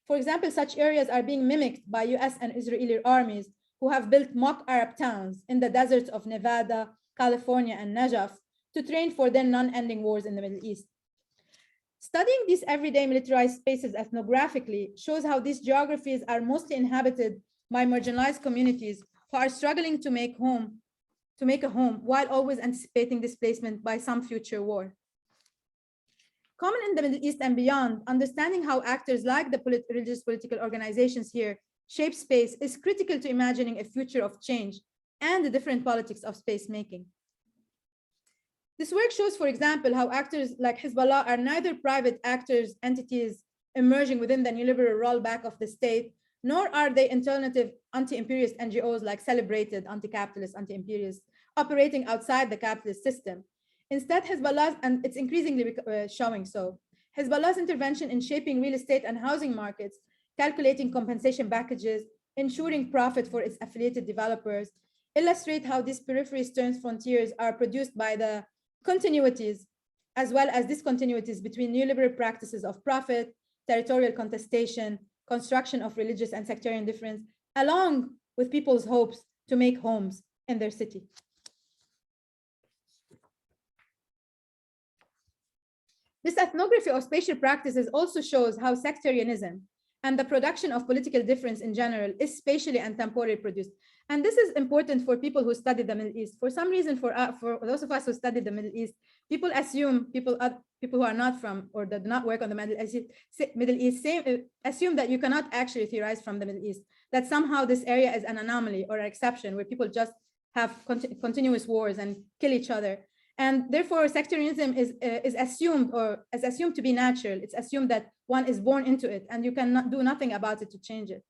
For example, such areas are being mimicked by US and Israeli armies who have built mock Arab towns in the deserts of Nevada, California, and Najaf to train for their non-ending wars in the Middle East. Studying these everyday militarized spaces ethnographically shows how these geographies are mostly inhabited by marginalized communities who are struggling to make a home while always anticipating displacement by some future war. Common in the Middle East and beyond, understanding how actors like the religious political organizations here shape space is critical to imagining a future of change and the different politics of space making. This work shows, for example, how actors like Hezbollah are neither private actors, entities emerging within the neoliberal rollback of the state, nor are they alternative anti-imperialist NGOs like celebrated anti-capitalist, anti-imperialists operating outside the capitalist system. Instead, Hezbollah, and it's increasingly showing so, Hezbollah's intervention in shaping real estate and housing markets, calculating compensation packages, ensuring profit for its affiliated developers, illustrate how these peripheries turns frontiers are produced by the continuities as well as discontinuities between neoliberal practices of profit, territorial contestation, construction of religious and sectarian difference, along with people's hopes to make homes in their city. This ethnography of spatial practices also shows how sectarianism and the production of political difference in general is spatially and temporally produced. And this is important for people who study the Middle East. For some reason, for those of us who study the Middle East, people assume, people who are not from or that do not work on the Middle East assume that you cannot actually theorize from the Middle East, that somehow this area is an anomaly or an exception where people just have continuous wars and kill each other. And therefore, sectarianism is assumed or is assumed to be natural. It's assumed that one is born into it and you cannot do nothing about it to change it.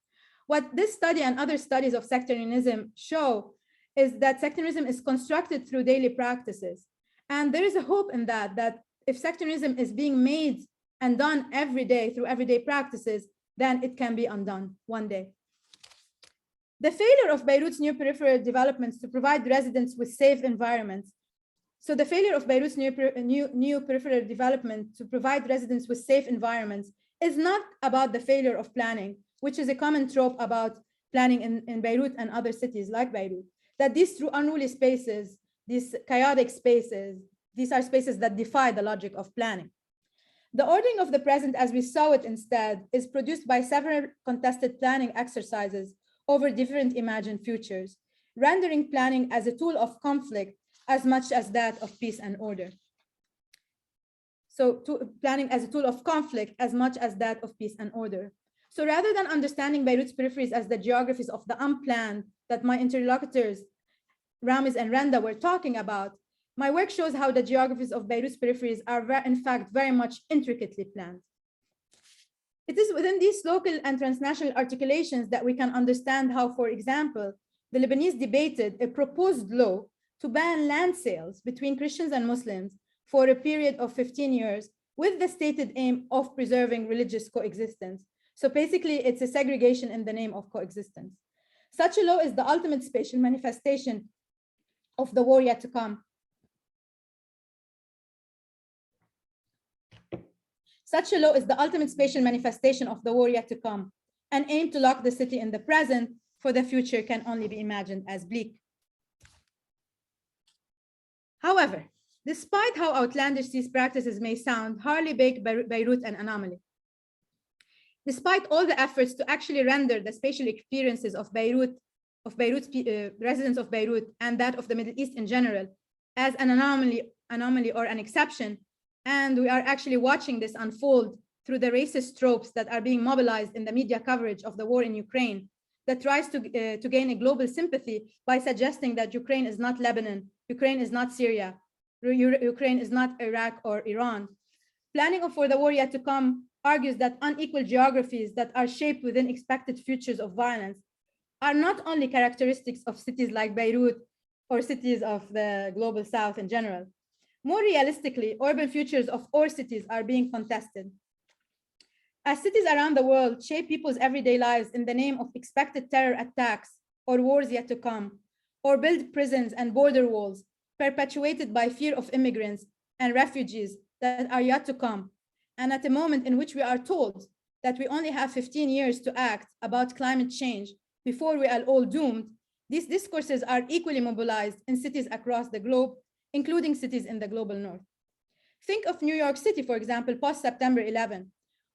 What this study and other studies of sectarianism show is that sectarianism is constructed through daily practices. And there is a hope in that if sectarianism is being made and done every day through everyday practices, then it can be undone one day. The failure of Beirut's new peripheral developments to provide residents with safe environments. So the failure of Beirut's new peripheral development to provide residents with safe environments is not about the failure of planning, which is a common trope about planning in Beirut and other cities like Beirut, that these through unruly spaces, these chaotic spaces, these are spaces that defy the logic of planning. The ordering of the present as we saw it instead is produced by several contested planning exercises over different imagined futures, rendering planning as a tool of conflict as much as that of peace and order. So planning as a tool of conflict as much as that of peace and order. So rather than understanding Beirut's peripheries as the geographies of the unplanned that my interlocutors, Ramiz and Renda, were talking about, my work shows how the geographies of Beirut's peripheries are in fact very much intricately planned. It is within these local and transnational articulations that we can understand how, for example, the Lebanese debated a proposed law to ban land sales between Christians and Muslims for a period of 15 years with the stated aim of preserving religious coexistence. So basically, it's a segregation in the name of coexistence. Such a law is the ultimate spatial manifestation of the war yet to come. Such a law is the ultimate spatial manifestation of the war yet to come, and aim to lock the city in the present, for the future can only be imagined as bleak. However, despite how outlandish these practices may sound, hardly make Beirut an anomaly. Despite all the efforts to actually render the spatial experiences of Beirut's residents of Beirut and that of the Middle East in general as an anomaly or an exception, and we are actually watching this unfold through the racist tropes that are being mobilized in the media coverage of the war in Ukraine that tries to gain a global sympathy by suggesting that Ukraine is not Lebanon, Ukraine is not Syria, Ukraine is not Iraq or Iran. Planning for the war yet to come argues that unequal geographies that are shaped within expected futures of violence are not only characteristics of cities like Beirut or cities of the global South in general. More realistically, urban futures of all cities are being contested. As cities around the world shape people's everyday lives in the name of expected terror attacks or wars yet to come, or build prisons and border walls perpetuated by fear of immigrants and refugees that are yet to come. And at a moment in which we are told that we only have 15 years to act about climate change before we are all doomed, these discourses are equally mobilized in cities across the globe, including cities in the global north. Think of New York City, for example, post-September 11,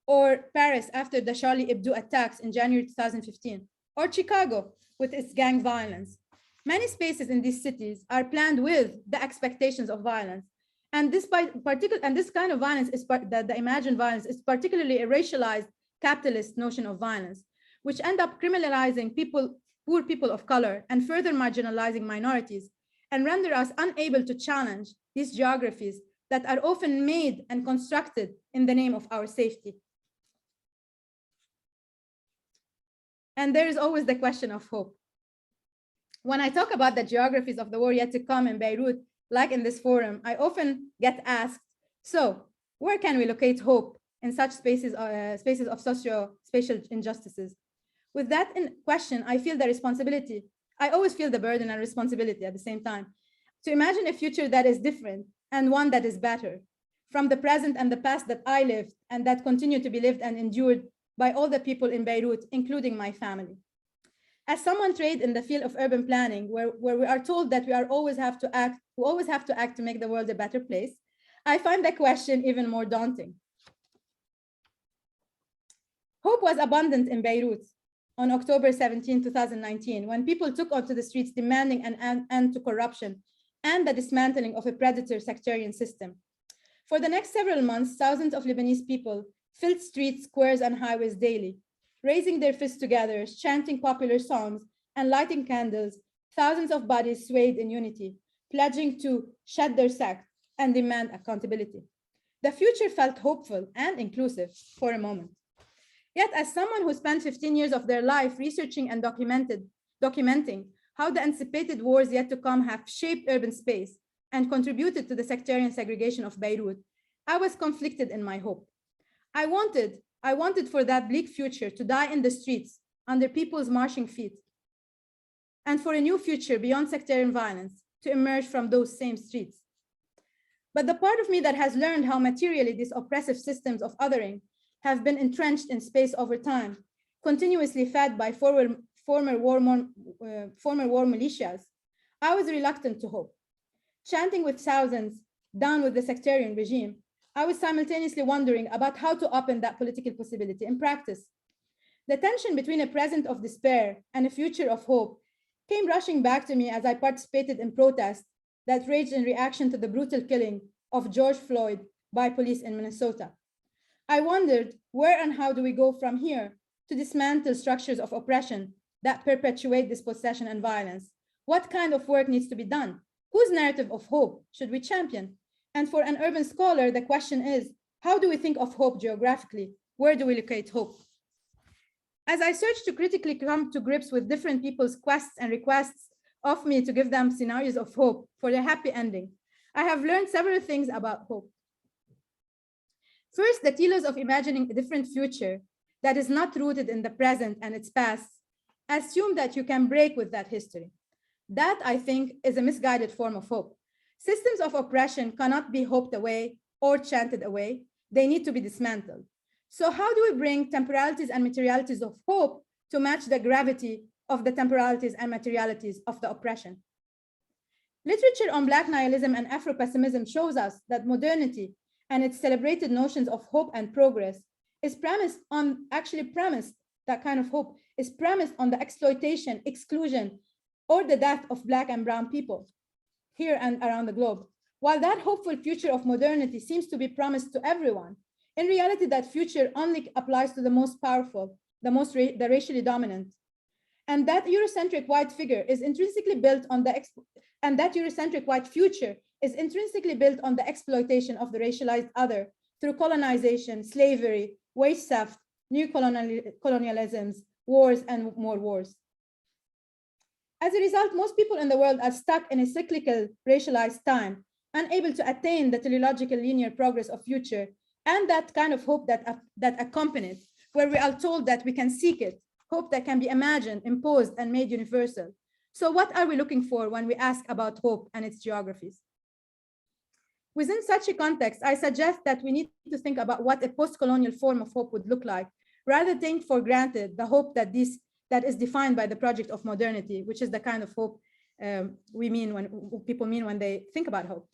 or Paris after the Charlie Hebdo attacks in January 2015, or Chicago with its gang violence. Many spaces in these cities are planned with the expectations of violence. And this kind of violence is the imagined violence is particularly a racialized capitalist notion of violence, which end up criminalizing poor people of color and further marginalizing minorities, and render us unable to challenge these geographies that are often made and constructed in the name of our safety. And there is always the question of hope. When I talk about the geographies of the war yet to come in Beirut, like in this forum, I often get asked, so where can we locate hope in such spaces of socio-spatial injustices? With that in question, I feel the responsibility. I always feel the burden and responsibility at the same time to imagine a future that is different and one that is better from the present and the past that I lived and that continue to be lived and endured by all the people in Beirut, including my family. As someone trained in the field of urban planning, where we are told that we always have to act to make the world a better place, I find the question even more daunting. Hope was abundant in Beirut on October 17, 2019, when people took onto the streets demanding an end to corruption and the dismantling of a predator sectarian system. For the next several months, thousands of Lebanese people filled streets, squares, and highways daily, raising their fists together, chanting popular songs, and lighting candles. Thousands of bodies swayed in unity, pledging to shed their sack and demand accountability. The future felt hopeful and inclusive for a moment. Yet, as someone who spent 15 years of their life researching and documenting how the anticipated wars yet to come have shaped urban space and contributed to the sectarian segregation of Beirut, I was conflicted in my hope. I wanted for that bleak future to die in the streets under people's marching feet, and for a new future beyond sectarian violence to emerge from those same streets. But the part of me that has learned how materially these oppressive systems of othering have been entrenched in space over time, continuously fed by former war militias, I was reluctant to hope. Chanting with thousands, down with the sectarian regime, I was simultaneously wondering about how to open that political possibility in practice. The tension between a present of despair and a future of hope came rushing back to me as I participated in protests that raged in reaction to the brutal killing of George Floyd by police in Minnesota. I wondered, where and how do we go from here to dismantle structures of oppression that perpetuate dispossession and violence? What kind of work needs to be done? Whose narrative of hope should we champion? And for an urban scholar, the question is, how do we think of hope geographically? Where do we locate hope? As I searched to critically come to grips with different people's quests and requests of me to give them scenarios of hope for their happy ending, I have learned several things about hope. First, the telos of imagining a different future that is not rooted in the present and its past assume that you can break with that history. That, I think, is a misguided form of hope. Systems of oppression cannot be hoped away or chanted away. They need to be dismantled. So how do we bring temporalities and materialities of hope to match the gravity of the temporalities and materialities of the oppression? Literature on Black nihilism and Afro-pessimism shows us that modernity and its celebrated notions of hope and progress is premised on, that kind of hope is premised on the exploitation, exclusion, or the death of Black and Brown people here and around the globe. While that hopeful future of modernity seems to be promised to everyone, in reality, that future only applies to the most powerful, the racially dominant. And that Eurocentric white figure is intrinsically built on that Eurocentric white future is intrinsically built on the exploitation of the racialized other through colonization, slavery, wage theft, new colonialisms, wars, and more wars. As a result, most people in the world are stuck in a cyclical, racialized time, unable to attain the teleological linear progress of future and that kind of hope that accompanies, where we are told that we can seek it. hope that can be imagined, imposed, and made universal. So what are we looking for when we ask about hope and its geographies? Within such a context, I suggest that we need to think about what a post-colonial form of hope would look like, rather than take for granted the hope that is defined by the project of modernity, which is the kind of hope people mean when they think about hope.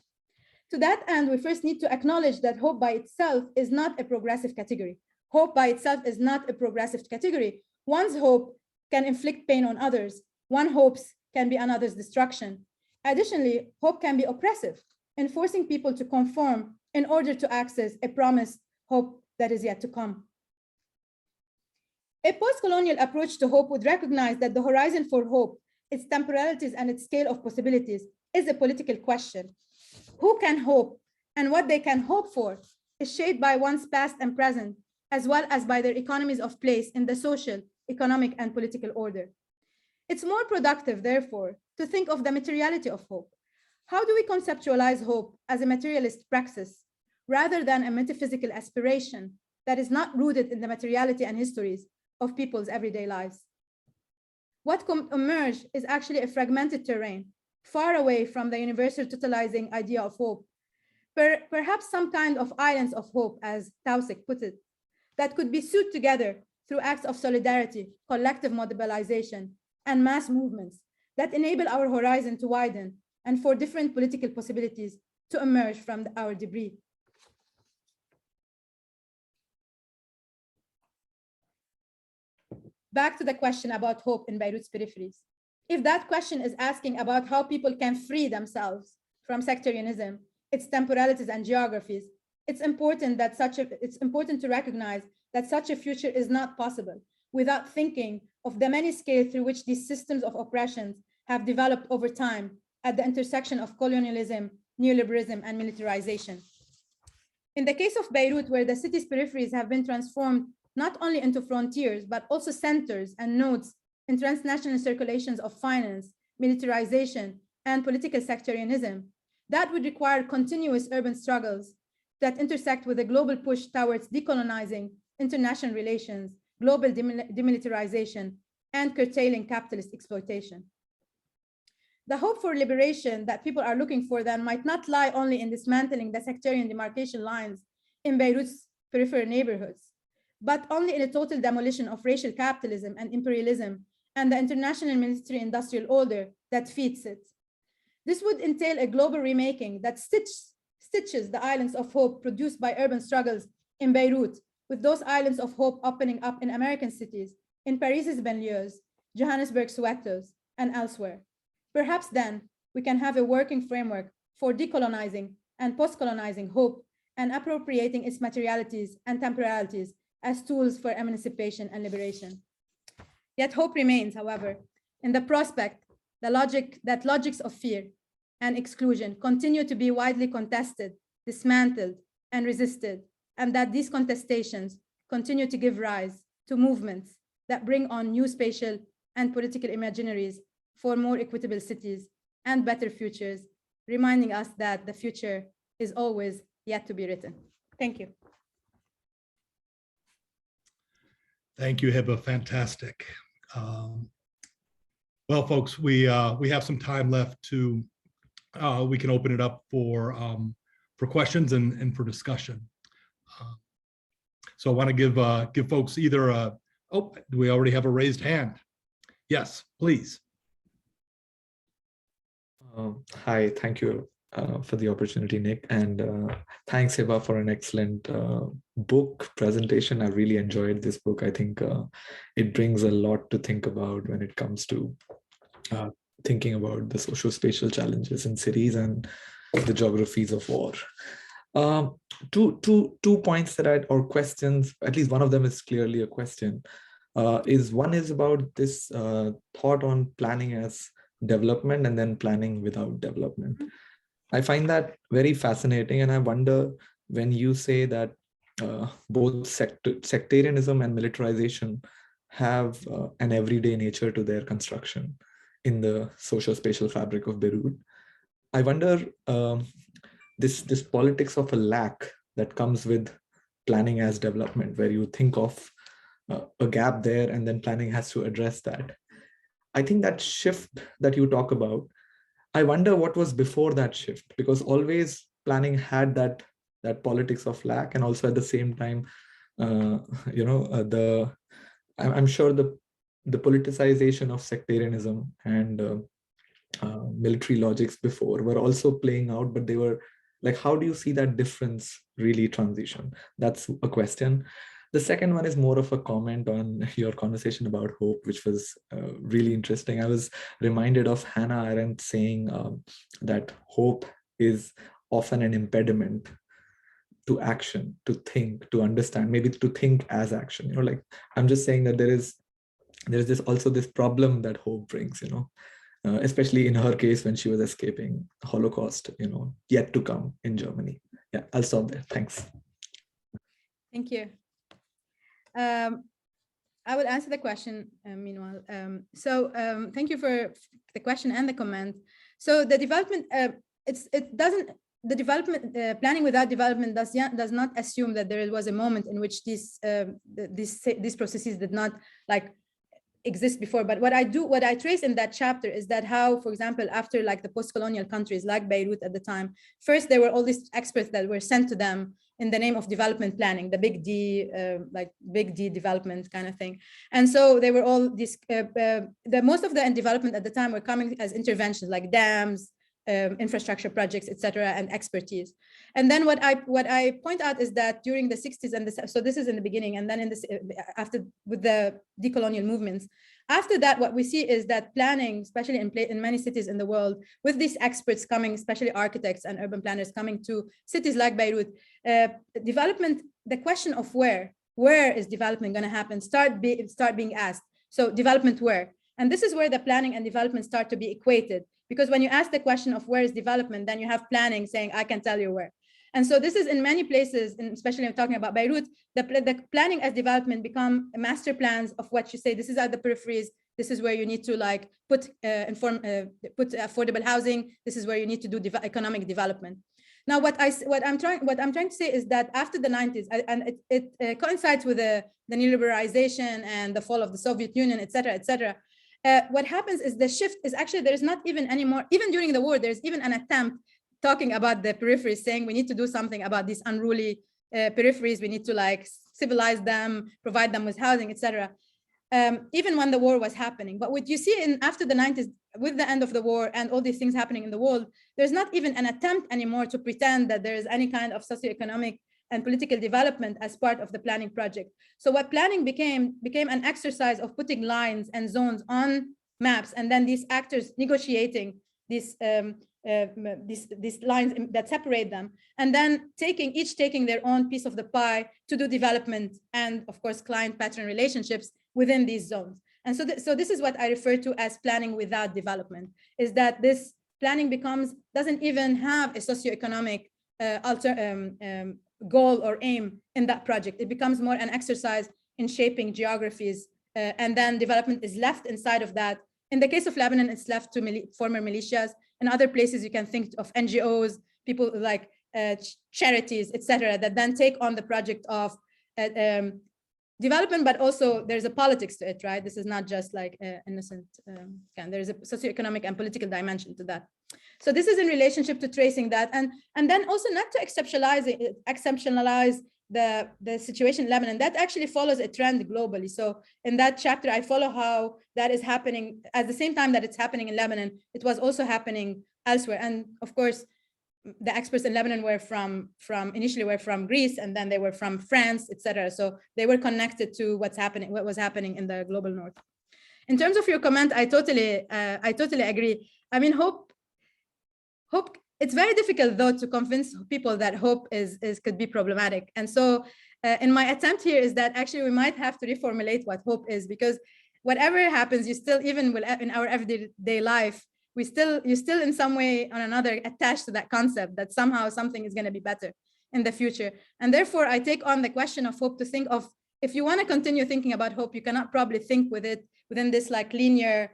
To that end, we first need to acknowledge that hope by itself is not a progressive category. Hope by itself is not a progressive category. One's hope can inflict pain on others. One hopes can be another's destruction. Additionally, hope can be oppressive, enforcing people to conform in order to access a promised hope that is yet to come. A post-colonial approach to hope would recognize that the horizon for hope, its temporalities and its scale of possibilities, is a political question. Who can hope and what they can hope for is shaped by one's past and present, as well as by their economies of place in the social, economic, and political order. It's more productive, therefore, to think of the materiality of hope. How do we conceptualize hope as a materialist praxis, rather than a metaphysical aspiration that is not rooted in the materiality and histories of people's everyday lives? What emerge is actually a fragmented terrain, far away from the universal totalizing idea of hope, perhaps some kind of islands of hope, as Tausig put it, that could be sewed together through acts of solidarity, collective mobilization, and mass movements that enable our horizon to widen and for different political possibilities to emerge from our debris. Back to the question about hope in Beirut's peripheries. If that question is asking about how people can free themselves from sectarianism, its temporalities and geographies, it's important to recognize that such a future is not possible without thinking of the many scales through which these systems of oppressions have developed over time at the intersection of colonialism, neoliberalism, and militarization. In the case of Beirut, where the city's peripheries have been transformed not only into frontiers, but also centers and nodes in transnational circulations of finance, militarization, and political sectarianism, that would require continuous urban struggles that intersect with a global push towards decolonizing international relations, global demilitarization, and curtailing capitalist exploitation. The hope for liberation that people are looking for then might not lie only in dismantling the sectarian demarcation lines in Beirut's peripheral neighborhoods, but only in a total demolition of racial capitalism and imperialism and the international military-industrial order that feeds it. This would entail a global remaking that stitches the islands of hope produced by urban struggles in Beirut with those islands of hope opening up in American cities, in Paris's banlieues, Johannesburg's Sowetos, and elsewhere. Perhaps then we can have a working framework for decolonizing and post-colonizing hope and appropriating its materialities and temporalities as tools for emancipation and liberation. Yet hope remains, however, in the prospect that logics of fear and exclusion continue to be widely contested, dismantled, and resisted, and that these contestations continue to give rise to movements that bring on new spatial and political imaginaries for more equitable cities and better futures, reminding us that the future is always yet to be written. Thank you. Thank you, Hiba. Fantastic. Well, folks, we have some time left to we can open it up for questions and for discussion. So I want to give folks either a, oh, do we already have a raised hand? Yes, please. Hi, thank you for the opportunity, Nick, and thanks, Hiba, for an excellent book presentation. I really enjoyed this book. I think it brings a lot to think about when it comes to thinking about the socio-spatial challenges in cities and the geographies of war. Two points that or questions, at least one of them is clearly a question. One is about this thought on planning as development and then planning without development. I find that very fascinating, and I wonder, when you say that both sectarianism and militarization have an everyday nature to their construction in the socio-spatial fabric of Beirut, I wonder this politics of a lack that comes with planning as development, where you think of a gap there, and then planning has to address that. I think that shift that you talk about, I wonder what was before that shift, because always planning had that politics of lack, and also at the same time, I'm sure the politicization of sectarianism and military logics before were also playing out, but they were like, how do you see that difference really transition? That's a question. The second one is more of a comment on your conversation about hope, which was really interesting. I was reminded of Hannah Arendt saying that hope is often an impediment to action, to think, to understand, maybe to think as action. Like, I'm just saying that there's this problem that hope brings, especially in her case when she was escaping Holocaust, yet to come in Germany. Yeah, I'll stop there. Thanks. Thank you. I will answer the question meanwhile. Thank you for the question and the comment. So the development, the development planning without development does not assume that there was a moment in which these processes did not exist before. But what I trace in that chapter is that how, for example, after the post-colonial countries like Beirut at the time, first there were all these experts that were sent to them in the name of development planning, the big D, big D development kind of thing. And so they were all these, most of the development at the time were coming as interventions like dams, infrastructure projects, etc., and expertise. And then what I point out is that during the 60s and so this is in the beginning, and then in this after with the decolonial movements, after that, what we see is that planning, especially in many cities in the world, with these experts coming, especially architects and urban planners coming to cities like Beirut, development, the question of where is development going to happen, start being asked. So development where? And this is where the planning and development start to be equated. Because when you ask the question of where is development, then you have planning saying, I can tell you where. And so this is in many places, and especially I'm talking about Beirut, the planning as development become master plans of what you say, this is at the peripheries, this is where you need to put affordable housing, this is where you need to do economic development. Now, what I'm trying to say is that after the 90s, and it coincides with the neoliberalization and the fall of the Soviet Union, et cetera, what happens is the shift is actually, there's not even anymore, even during the war, there's even an attempt talking about the peripheries, saying we need to do something about these unruly peripheries, we need to civilize them, provide them with housing, etc. Even when the war was happening. But what you see after the 90s, with the end of the war and all these things happening in the world, there's not even an attempt anymore to pretend that there is any kind of socioeconomic and political development as part of the planning project. So what planning became an exercise of putting lines and zones on maps, and then these actors negotiating these lines that separate them, and then each taking their own piece of the pie to do development and, of course, client-patron relationships within these zones. And so this is what I refer to as planning without development, is that this planning doesn't even have a socioeconomic goal or aim in that project. It becomes more an exercise in shaping geographies, and then development is left inside of that. In the case of Lebanon, it's left to former militias. In other places, you can think of NGOs, people like charities, etc., that then take on the project of development, but also there's a politics to it, right? This is not just innocent, there's a socioeconomic and political dimension to that. So this is in relationship to tracing that, and then also not to exceptionalize the situation in Lebanon. That actually follows a trend globally. So in that chapter, I follow how that is happening at the same time that it's happening in Lebanon. It was also happening elsewhere, and of course, the experts in Lebanon were initially were from Greece, and then they were from France, etc. So they were connected to what was happening in the global north. In terms of your comment, I totally agree. I mean, hope. It's very difficult though to convince people that hope could be problematic. And so, in my attempt here is that actually we might have to reformulate what hope is, because whatever happens, you still, even in our everyday life, you still in some way or another attached to that concept that somehow something is going to be better in the future. And therefore, I take on the question of hope to think of, if you want to continue thinking about hope, you cannot probably think with it within this linear,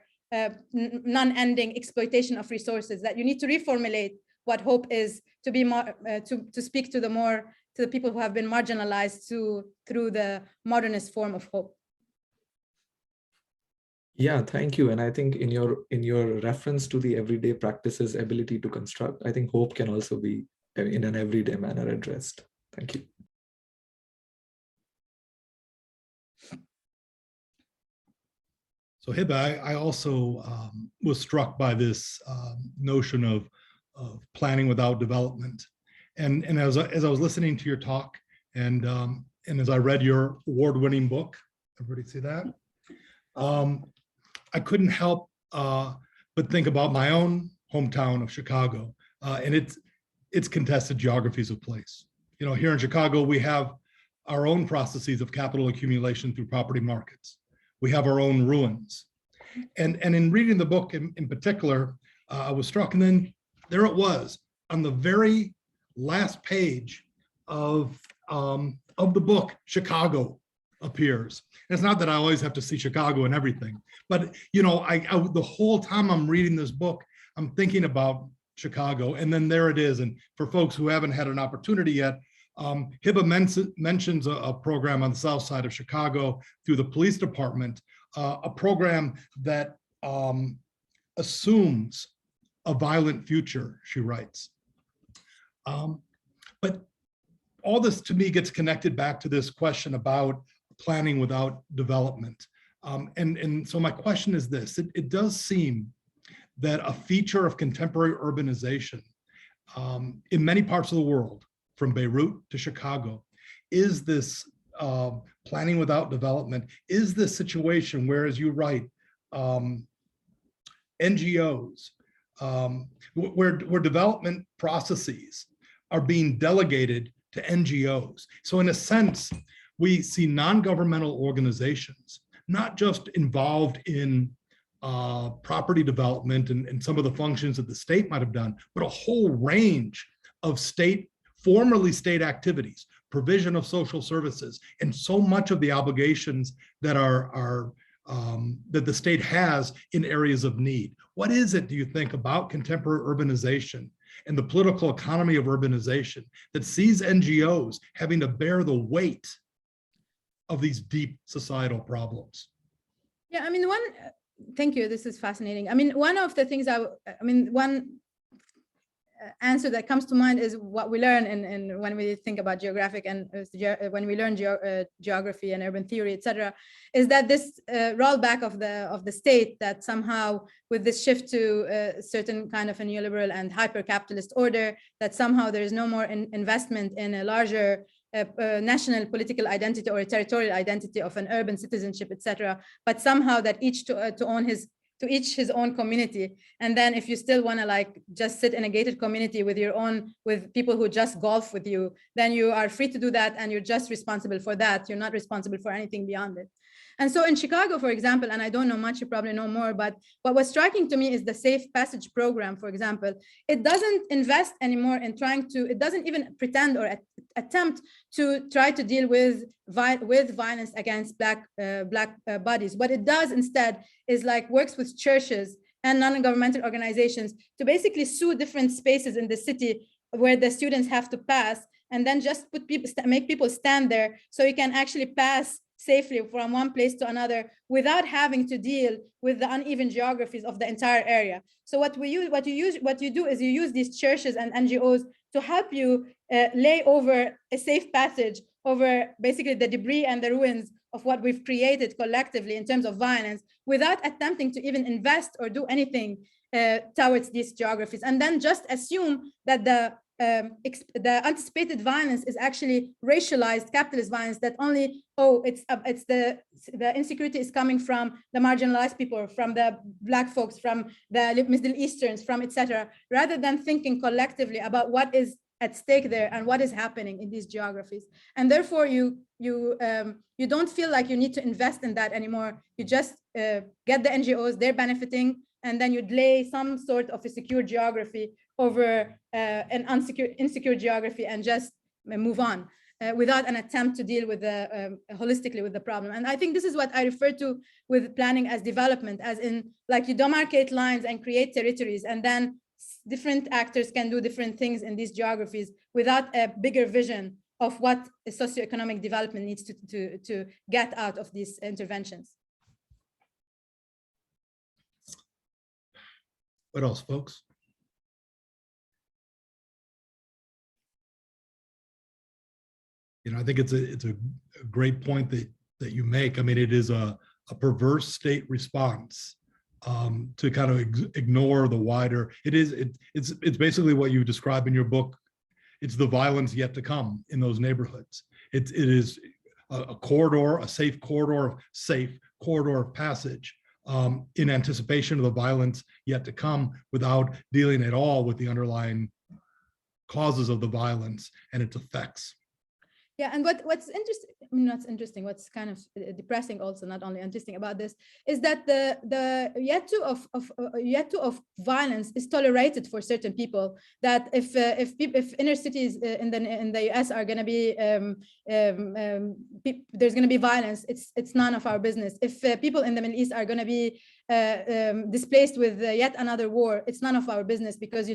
non-ending exploitation of resources, that you need to reformulate what hope is to be more, to speak to the people who have been marginalized through the modernist form of hope. Yeah, thank you. And I think in your reference to the everyday practices ability to construct, I think hope can also be in an everyday manner addressed. Thank you. So Hiba, I also was struck by this notion of planning without development. And as I was listening to your talk and as I read your award-winning book, everybody see that? I couldn't help but think about my own hometown of Chicago and its contested geographies of place. You know, here in Chicago, we have our own processes of capital accumulation through property markets. We have our own ruins. And in reading the book in particular, I was struck, and then there it was on the very last page of the book, Chicago appears. And it's not that I always have to see Chicago and everything, but you know, the whole time I'm reading this book, I'm thinking about Chicago, and then there it is. And for folks who haven't had an opportunity yet, Hiba mentions a program on the south side of Chicago through the police department, a program that assumes a violent future, she writes. But all this to me gets connected back to this question about planning without development. And so my question is this, it does seem that a feature of contemporary urbanization in many parts of the world, from Beirut to Chicago, is this planning without development, is this situation where, as you write, NGOs, where development processes are being delegated to NGOs. So in a sense, we see non-governmental organizations, not just involved in property development and some of the functions that the state might have done, but a whole range of formerly state activities, provision of social services, and so much of the obligations that that the state has in areas of need. What is it, do you think, about contemporary urbanization and the political economy of urbanization that sees NGOs having to bear the weight of these deep societal problems? Yeah, I mean, thank you, this is fascinating. I mean, one of the things one answer that comes to mind is what we learn in when we think about geographic and when we learn geography and urban theory, etc., is that this rollback of the state, that somehow with this shift to a certain kind of a neoliberal and hyper-capitalist order, that somehow there is no more investment in a larger national political identity or a territorial identity of an urban citizenship, etc., but somehow that each to each his own community. And then if you still want to like just sit in a gated community with people who just golf with you, then you are free to do that, and you're just responsible for that. You're not responsible for anything beyond it. And so in Chicago, for example, and I don't know much, you probably know more, but what was striking to me is the Safe Passage program, for example. It doesn't invest anymore in it doesn't even pretend or attempt to try to deal with violence against Black bodies. What it does instead is like works with churches and non-governmental organizations to basically sue different spaces in the city where the students have to pass, and then just make people stand there so you can actually pass safely from one place to another without having to deal with the uneven geographies of the entire area. So what you do is you use these churches and NGOs to help you lay over a safe passage over basically the debris and the ruins of what we've created collectively in terms of violence, without attempting to even invest or do anything towards these geographies, and then just assume that the anticipated violence is actually racialized capitalist violence, that only, it's the insecurity is coming from the marginalized people, from the Black folks, from the Middle Easterns, from etc., rather than thinking collectively about what is at stake there and what is happening in these geographies. And therefore you don't feel like you need to invest in that anymore. You just get the NGOs, they're benefiting, and then you'd lay some sort of a secure geography over an insecure geography and just move on without an attempt to deal with holistically with the problem. And I think this is what I refer to with planning as development, as in like you demarcate lines and create territories, and then different actors can do different things in these geographies without a bigger vision of what a socioeconomic development needs to get out of these interventions. What else, folks? I think it's a great point that you make. I mean, it is a perverse state response to kind of ignore the wider. It's basically what you describe in your book. It's the violence yet to come in those neighborhoods. It is a corridor, a safe corridor of passage in anticipation of the violence yet to come, without dealing at all with the underlying causes of the violence and its effects. Yeah, and what's interesting, not interesting, what's kind of depressing also, not only interesting about this, is that the yet to of violence is tolerated for certain people. That if inner cities in the US are going to be there's going to be violence, it's none of our business. If people in the Middle East are going to be displaced with yet another war, it's none of our business, because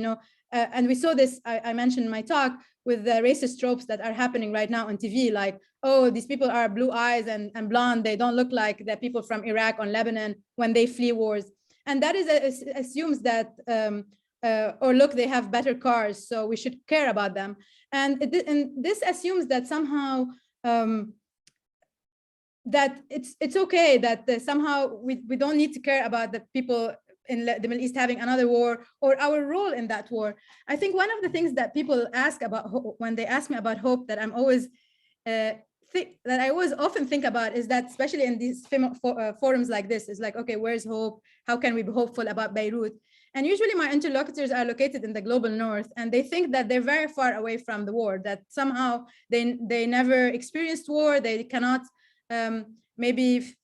and we saw this, I mentioned in my talk, with the racist tropes that are happening right now on TV, like, oh, these people are blue eyes and blonde, they don't look like the people from Iraq or Lebanon when they flee wars. And that assumes that, or look, they have better cars, so we should care about them. And this assumes that somehow, that it's okay, that somehow we don't need to care about the people in the Middle East having another war, or our role in that war. I think one of the things that people ask about when they ask me about hope, that I'm always often think about, is that, especially in these forums like this, is like, okay, where's hope? How can we be hopeful about Beirut? And usually my interlocutors are located in the global north, and they think that they're very far away from the war, that somehow they never experienced war, they cannot maybe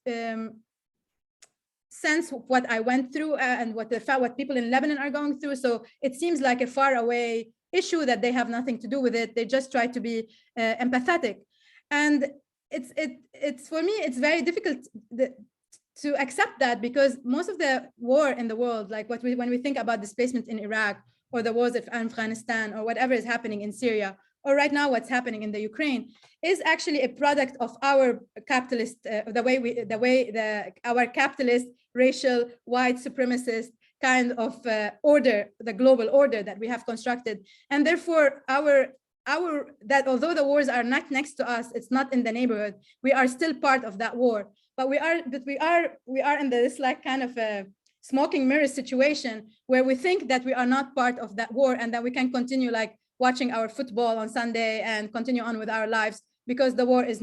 sense what I went through and what people in Lebanon are going through. So it seems like a far away issue that they have nothing to do with it. They just try to be empathetic. And it's for me, it's very difficult to accept that, because most of the war in the world, like when we think about displacement in Iraq, or the wars in Afghanistan, or whatever is happening in Syria, or right now what's happening in the Ukraine, is actually a product of our capitalist, our capitalist, racial, white supremacist kind of order, the global order that we have constructed. And therefore that although the wars are not next to us, it's not in the neighborhood, we are still part of that war. But we are in this like kind of a smoking mirror situation, where we think that we are not part of that war, and that we can continue like watching our football on Sunday and continue on with our lives, because the war is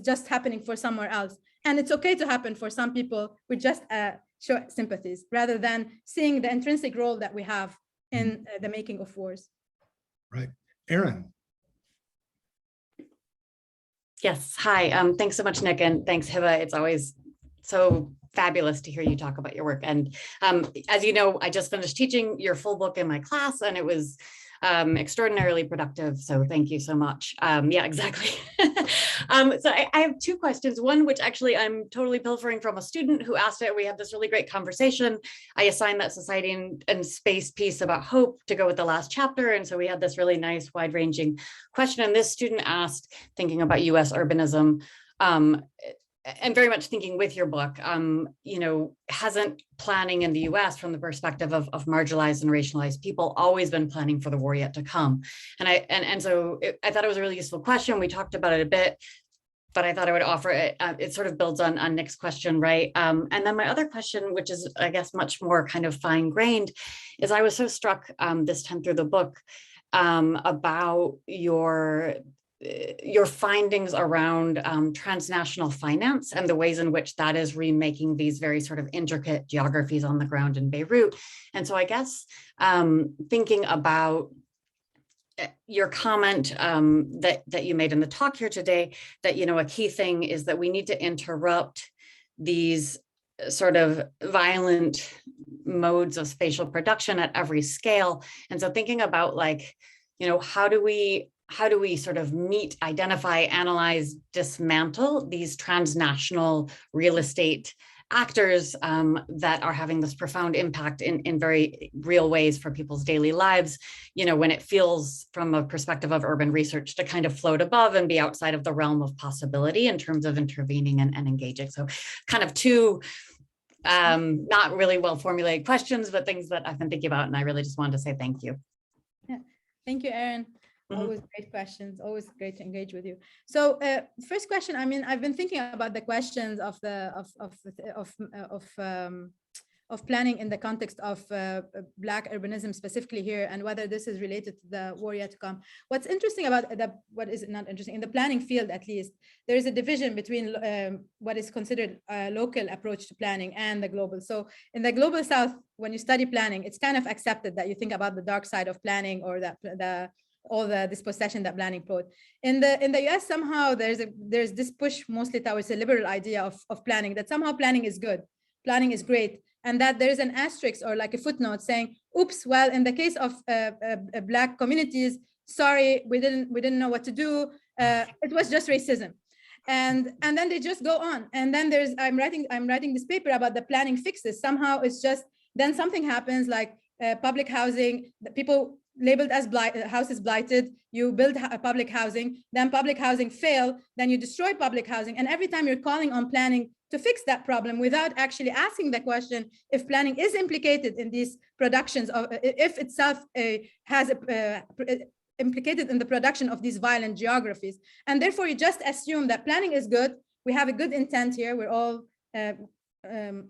just happening for somewhere else. And it's okay to happen for some people. We just show sympathies, rather than seeing the intrinsic role that we have in the making of wars. Right. Erin. Yes. Hi. Thanks so much, Nick. And thanks, Hiba. It's always so fabulous to hear you talk about your work. And as you know, I just finished teaching your full book in my class, and it was extraordinarily productive. So thank you so much. Yeah, exactly. So I have two questions. One, which actually I'm totally pilfering from a student who asked it. We had this really great conversation. I assigned that society and space piece about hope to go with the last chapter. And so we had this really nice wide ranging question. And this student asked, thinking about US urbanism, and very much thinking with your book, hasn't planning in the US from the perspective of marginalized and racialized people always been planning for the war yet to come? And so I thought it was a really useful question. We talked about it a bit, but I thought I would offer it. It sort of builds on Nick's question, right? And then my other question, which is, I guess, much more kind of fine grained, is I was so struck this time through the book about your findings around transnational finance and the ways in which that is remaking these very sort of intricate geographies on the ground in Beirut. And so I guess thinking about your comment that you made in the talk here today, that, a key thing is that we need to interrupt these sort of violent modes of spatial production at every scale. And so thinking about like, how do we sort of meet, identify, analyze, dismantle these transnational real estate actors that are having this profound impact in very real ways for people's daily lives, when it feels from a perspective of urban research to kind of float above and be outside of the realm of possibility in terms of intervening and engaging. So kind of two not really well-formulated questions, but things that I've been thinking about. And I really just wanted to say thank you. Yeah. Thank you, Erin. Mhm. Always great questions. Always great to engage with you. So, first question. I mean, I've been thinking about the questions of planning in the context of Black urbanism specifically here, and whether this is related to the war yet to come. What's interesting about what is not interesting in the planning field, at least, there is a division between what is considered a local approach to planning and the global. So in the global South, when you study planning, it's kind of accepted that you think about the dark side of planning, or all the dispossession that planning brought. In the US, somehow there's this push mostly towards a liberal idea of planning, that somehow planning is good, planning is great, and that there's an asterisk or like a footnote saying, oops, well, in the case of Black communities, sorry, we didn't know what to do. It was just racism. And then they just go on. And then I'm writing this paper about the planning fixes. Somehow it's just, then something happens, like public housing, people labeled as houses blighted, you build public housing, then public housing fail, then you destroy public housing. And every time you're calling on planning to fix that problem without actually asking the question if planning is implicated in these productions, of if itself has implicated in the production of these violent geographies. And therefore you just assume that planning is good. We have a good intent here. We're all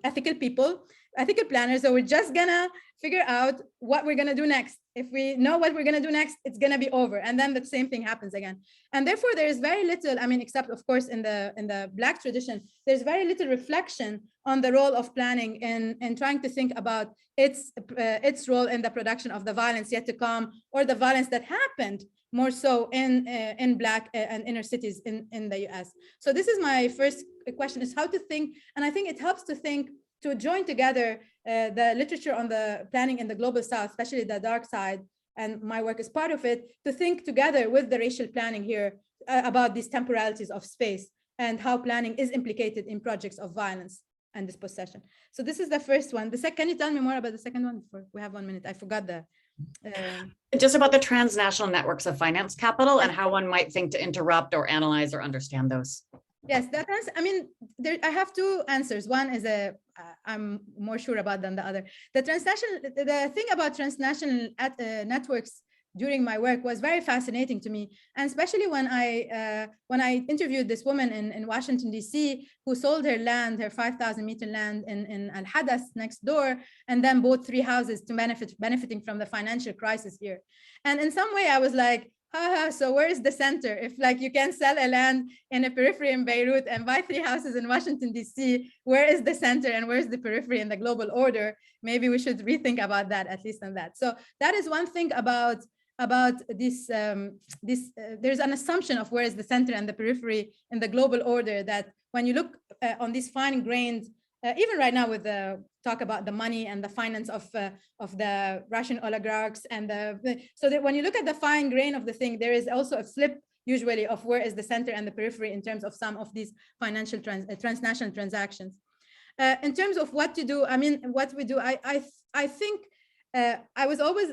ethical people, ethical planners. So we're just gonna figure out what we're gonna do next. If we know what we're gonna do next, it's gonna be over. And then the same thing happens again. And therefore there is very little, I mean, except of course in the Black tradition, there's very little reflection on the role of planning in trying to think about its role in the production of the violence yet to come, or the violence that happened more so in Black and inner cities in the US. So this is my first question, is how to think. And I think it helps to think, to join together the literature on the planning in the global South, especially the dark side, and my work is part of it, to think together with the racial planning here about these temporalities of space and how planning is implicated in projects of violence and dispossession. So this is the first one. Can you tell me more about the second one? We have 1 minute. I forgot the. Just about the transnational networks of finance capital and how one might think to interrupt or analyze or understand those. Yes, I mean, I have two answers. One is I'm more sure about than the other. The thing about transnational networks during my work was very fascinating to me, and especially when I interviewed this woman in Washington D.C. who sold her land, her 5,000 meter land in Al Hadas next door, and then bought 3 houses to benefiting from the financial crisis here. And in some way, I was like, so where is the center? If like you can sell a land in a periphery in Beirut and buy 3 houses in Washington, D.C., where is the center and where's the periphery in the global order? Maybe we should rethink about that, at least on that. So that is one thing about this. There's an assumption of where is the center and the periphery in the global order, that when you look on these fine-grained, even right now with the talk about the money and the finance of the Russian oligarchs, and so that when you look at the fine grain of the thing, there is also a flip usually of where is the center and the periphery in terms of some of these financial transnational transactions. In terms of what to do, I mean, what we do, I think I was always.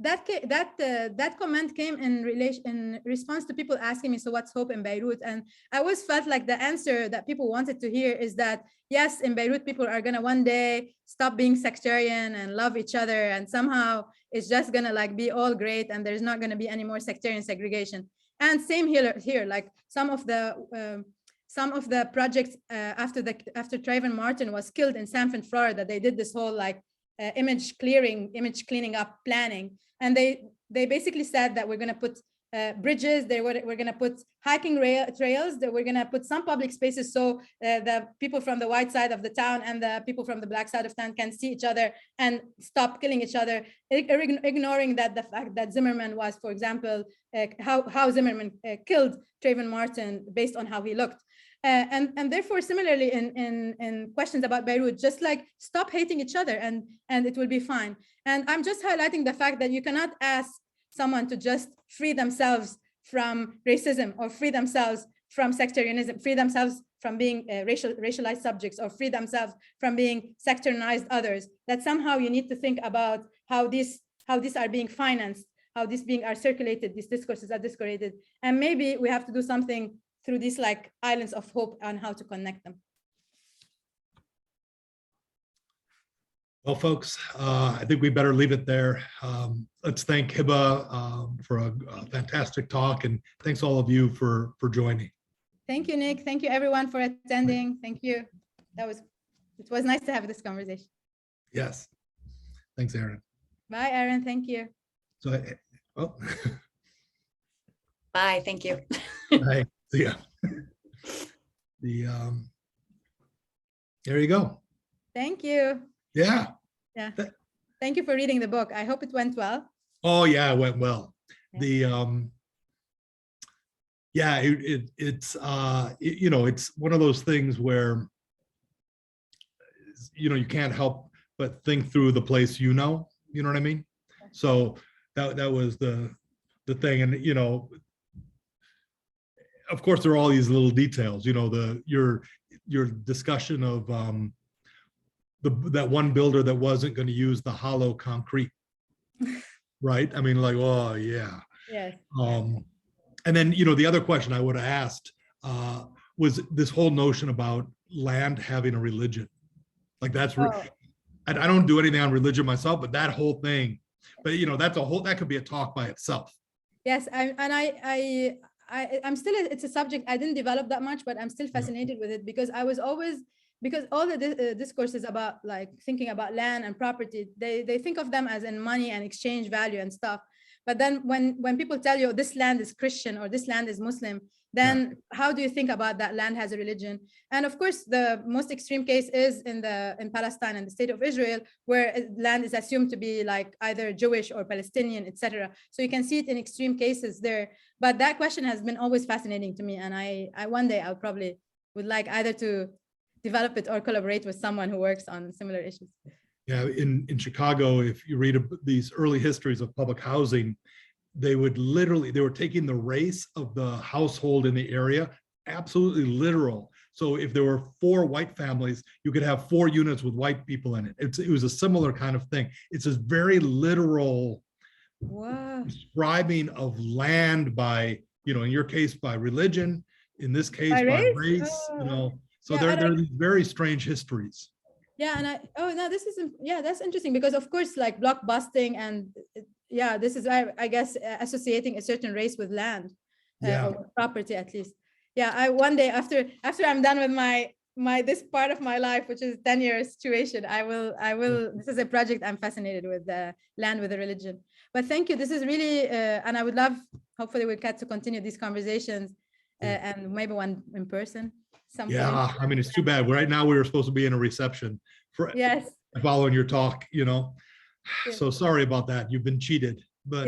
That comment came in response to people asking me, so what's hope in Beirut? And I always felt like the answer that people wanted to hear is that, yes, in Beirut, people are gonna one day stop being sectarian and love each other, and somehow it's just gonna like be all great, and there's not gonna be any more sectarian segregation. And same here, like some of the projects after Trayvon Martin was killed in Sanford, Florida, they did this whole like image cleaning up planning. And they basically said that we're going to put bridges, we're going to put hiking trails, that we're going to put some public spaces so the people from the white side of the town and the people from the Black side of town can see each other and stop killing each other, ignoring that the fact that Zimmerman was, for example, how Zimmerman killed Trayvon Martin based on how he looked. And therefore, similarly, in questions about Beirut, just like stop hating each other and it will be fine. And I'm just highlighting the fact that you cannot ask someone to just free themselves from racism, or free themselves from sectarianism, free themselves from being racialized subjects, or free themselves from being sectarianized others. That somehow you need to think about how these are being financed, how these are circulated, these discourses are circulated, and maybe we have to do something through these like islands of hope on how to connect them. Well, folks, I think we better leave it there. Let's thank Hiba for a fantastic talk, and thanks all of you for joining. Thank you, Nick. Thank you, everyone, for attending. Thank you. It was nice to have this conversation. Yes. Thanks, Aaron. Bye, Aaron. Thank you. So, oh, Bye, thank you. hi. See ya. There you go. Thank you. Yeah. Yeah. Thank you for reading the book. I hope it went well. Oh yeah, it went well. Yeah. Yeah, it's you know, it's one of those things where, you know, you can't help but think through the place, you know what I mean? So that was the thing. And, you know, of course, there are all these little details, you know, your discussion of that one builder that wasn't going to use the hollow concrete, right? I mean, like, oh yeah. Yes. And then, you know, the other question I would have asked was this whole notion about land having a religion. Like that's, I don't do anything on religion myself, but that whole thing, but you know, that could be a talk by itself. Yes, I'm still, it's a subject I didn't develop that much, but I'm still fascinated with it because I was always, because all the discourses about like thinking about land and property, they think of them as in money and exchange value and stuff. But then when people tell you this land is Christian or this land is Muslim, then how do you think about that land has a religion? And of course, the most extreme case is in Palestine and the state of Israel, where land is assumed to be like either Jewish or Palestinian, etc. So you can see it in extreme cases there. But that question has been always fascinating to me. And I one day I'll probably would like either to develop it or collaborate with someone who works on similar issues. Yeah, in Chicago, if you read these early histories of public housing, they were taking the race of the household in the area, absolutely literal. So if there were 4 white families, you could have 4 units with white people in it. It was a similar kind of thing. It's this very literal describing of land by, you know, in your case by religion, in this case by race, you know. So there are these very strange histories. Yeah, and that's interesting because of course, like block busting and this is I guess associating a certain race with land or with property at least. Yeah, I one day after I'm done with my this part of my life, which is 10-year situation, I will. This is a project I'm fascinated with, land with a religion. But thank you. This is really and I would love. Hopefully, we get to continue these conversations and maybe one in person. Yeah, I mean, it's too bad. Right now, we were supposed to be in a reception for following your talk, you know. So sorry about that. You've been cheated, but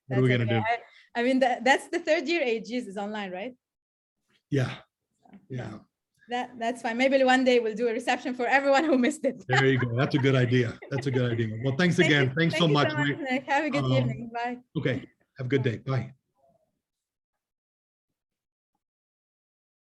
what are we gonna do? I mean, that's the 3rd year AAGs is online, right? Yeah. That's fine. Maybe one day we'll do a reception for everyone who missed it. There you go. That's a good idea. That's a good idea. Well, thanks again. Thanks so much. Have a good evening. Bye. Okay. Have a good day. Bye.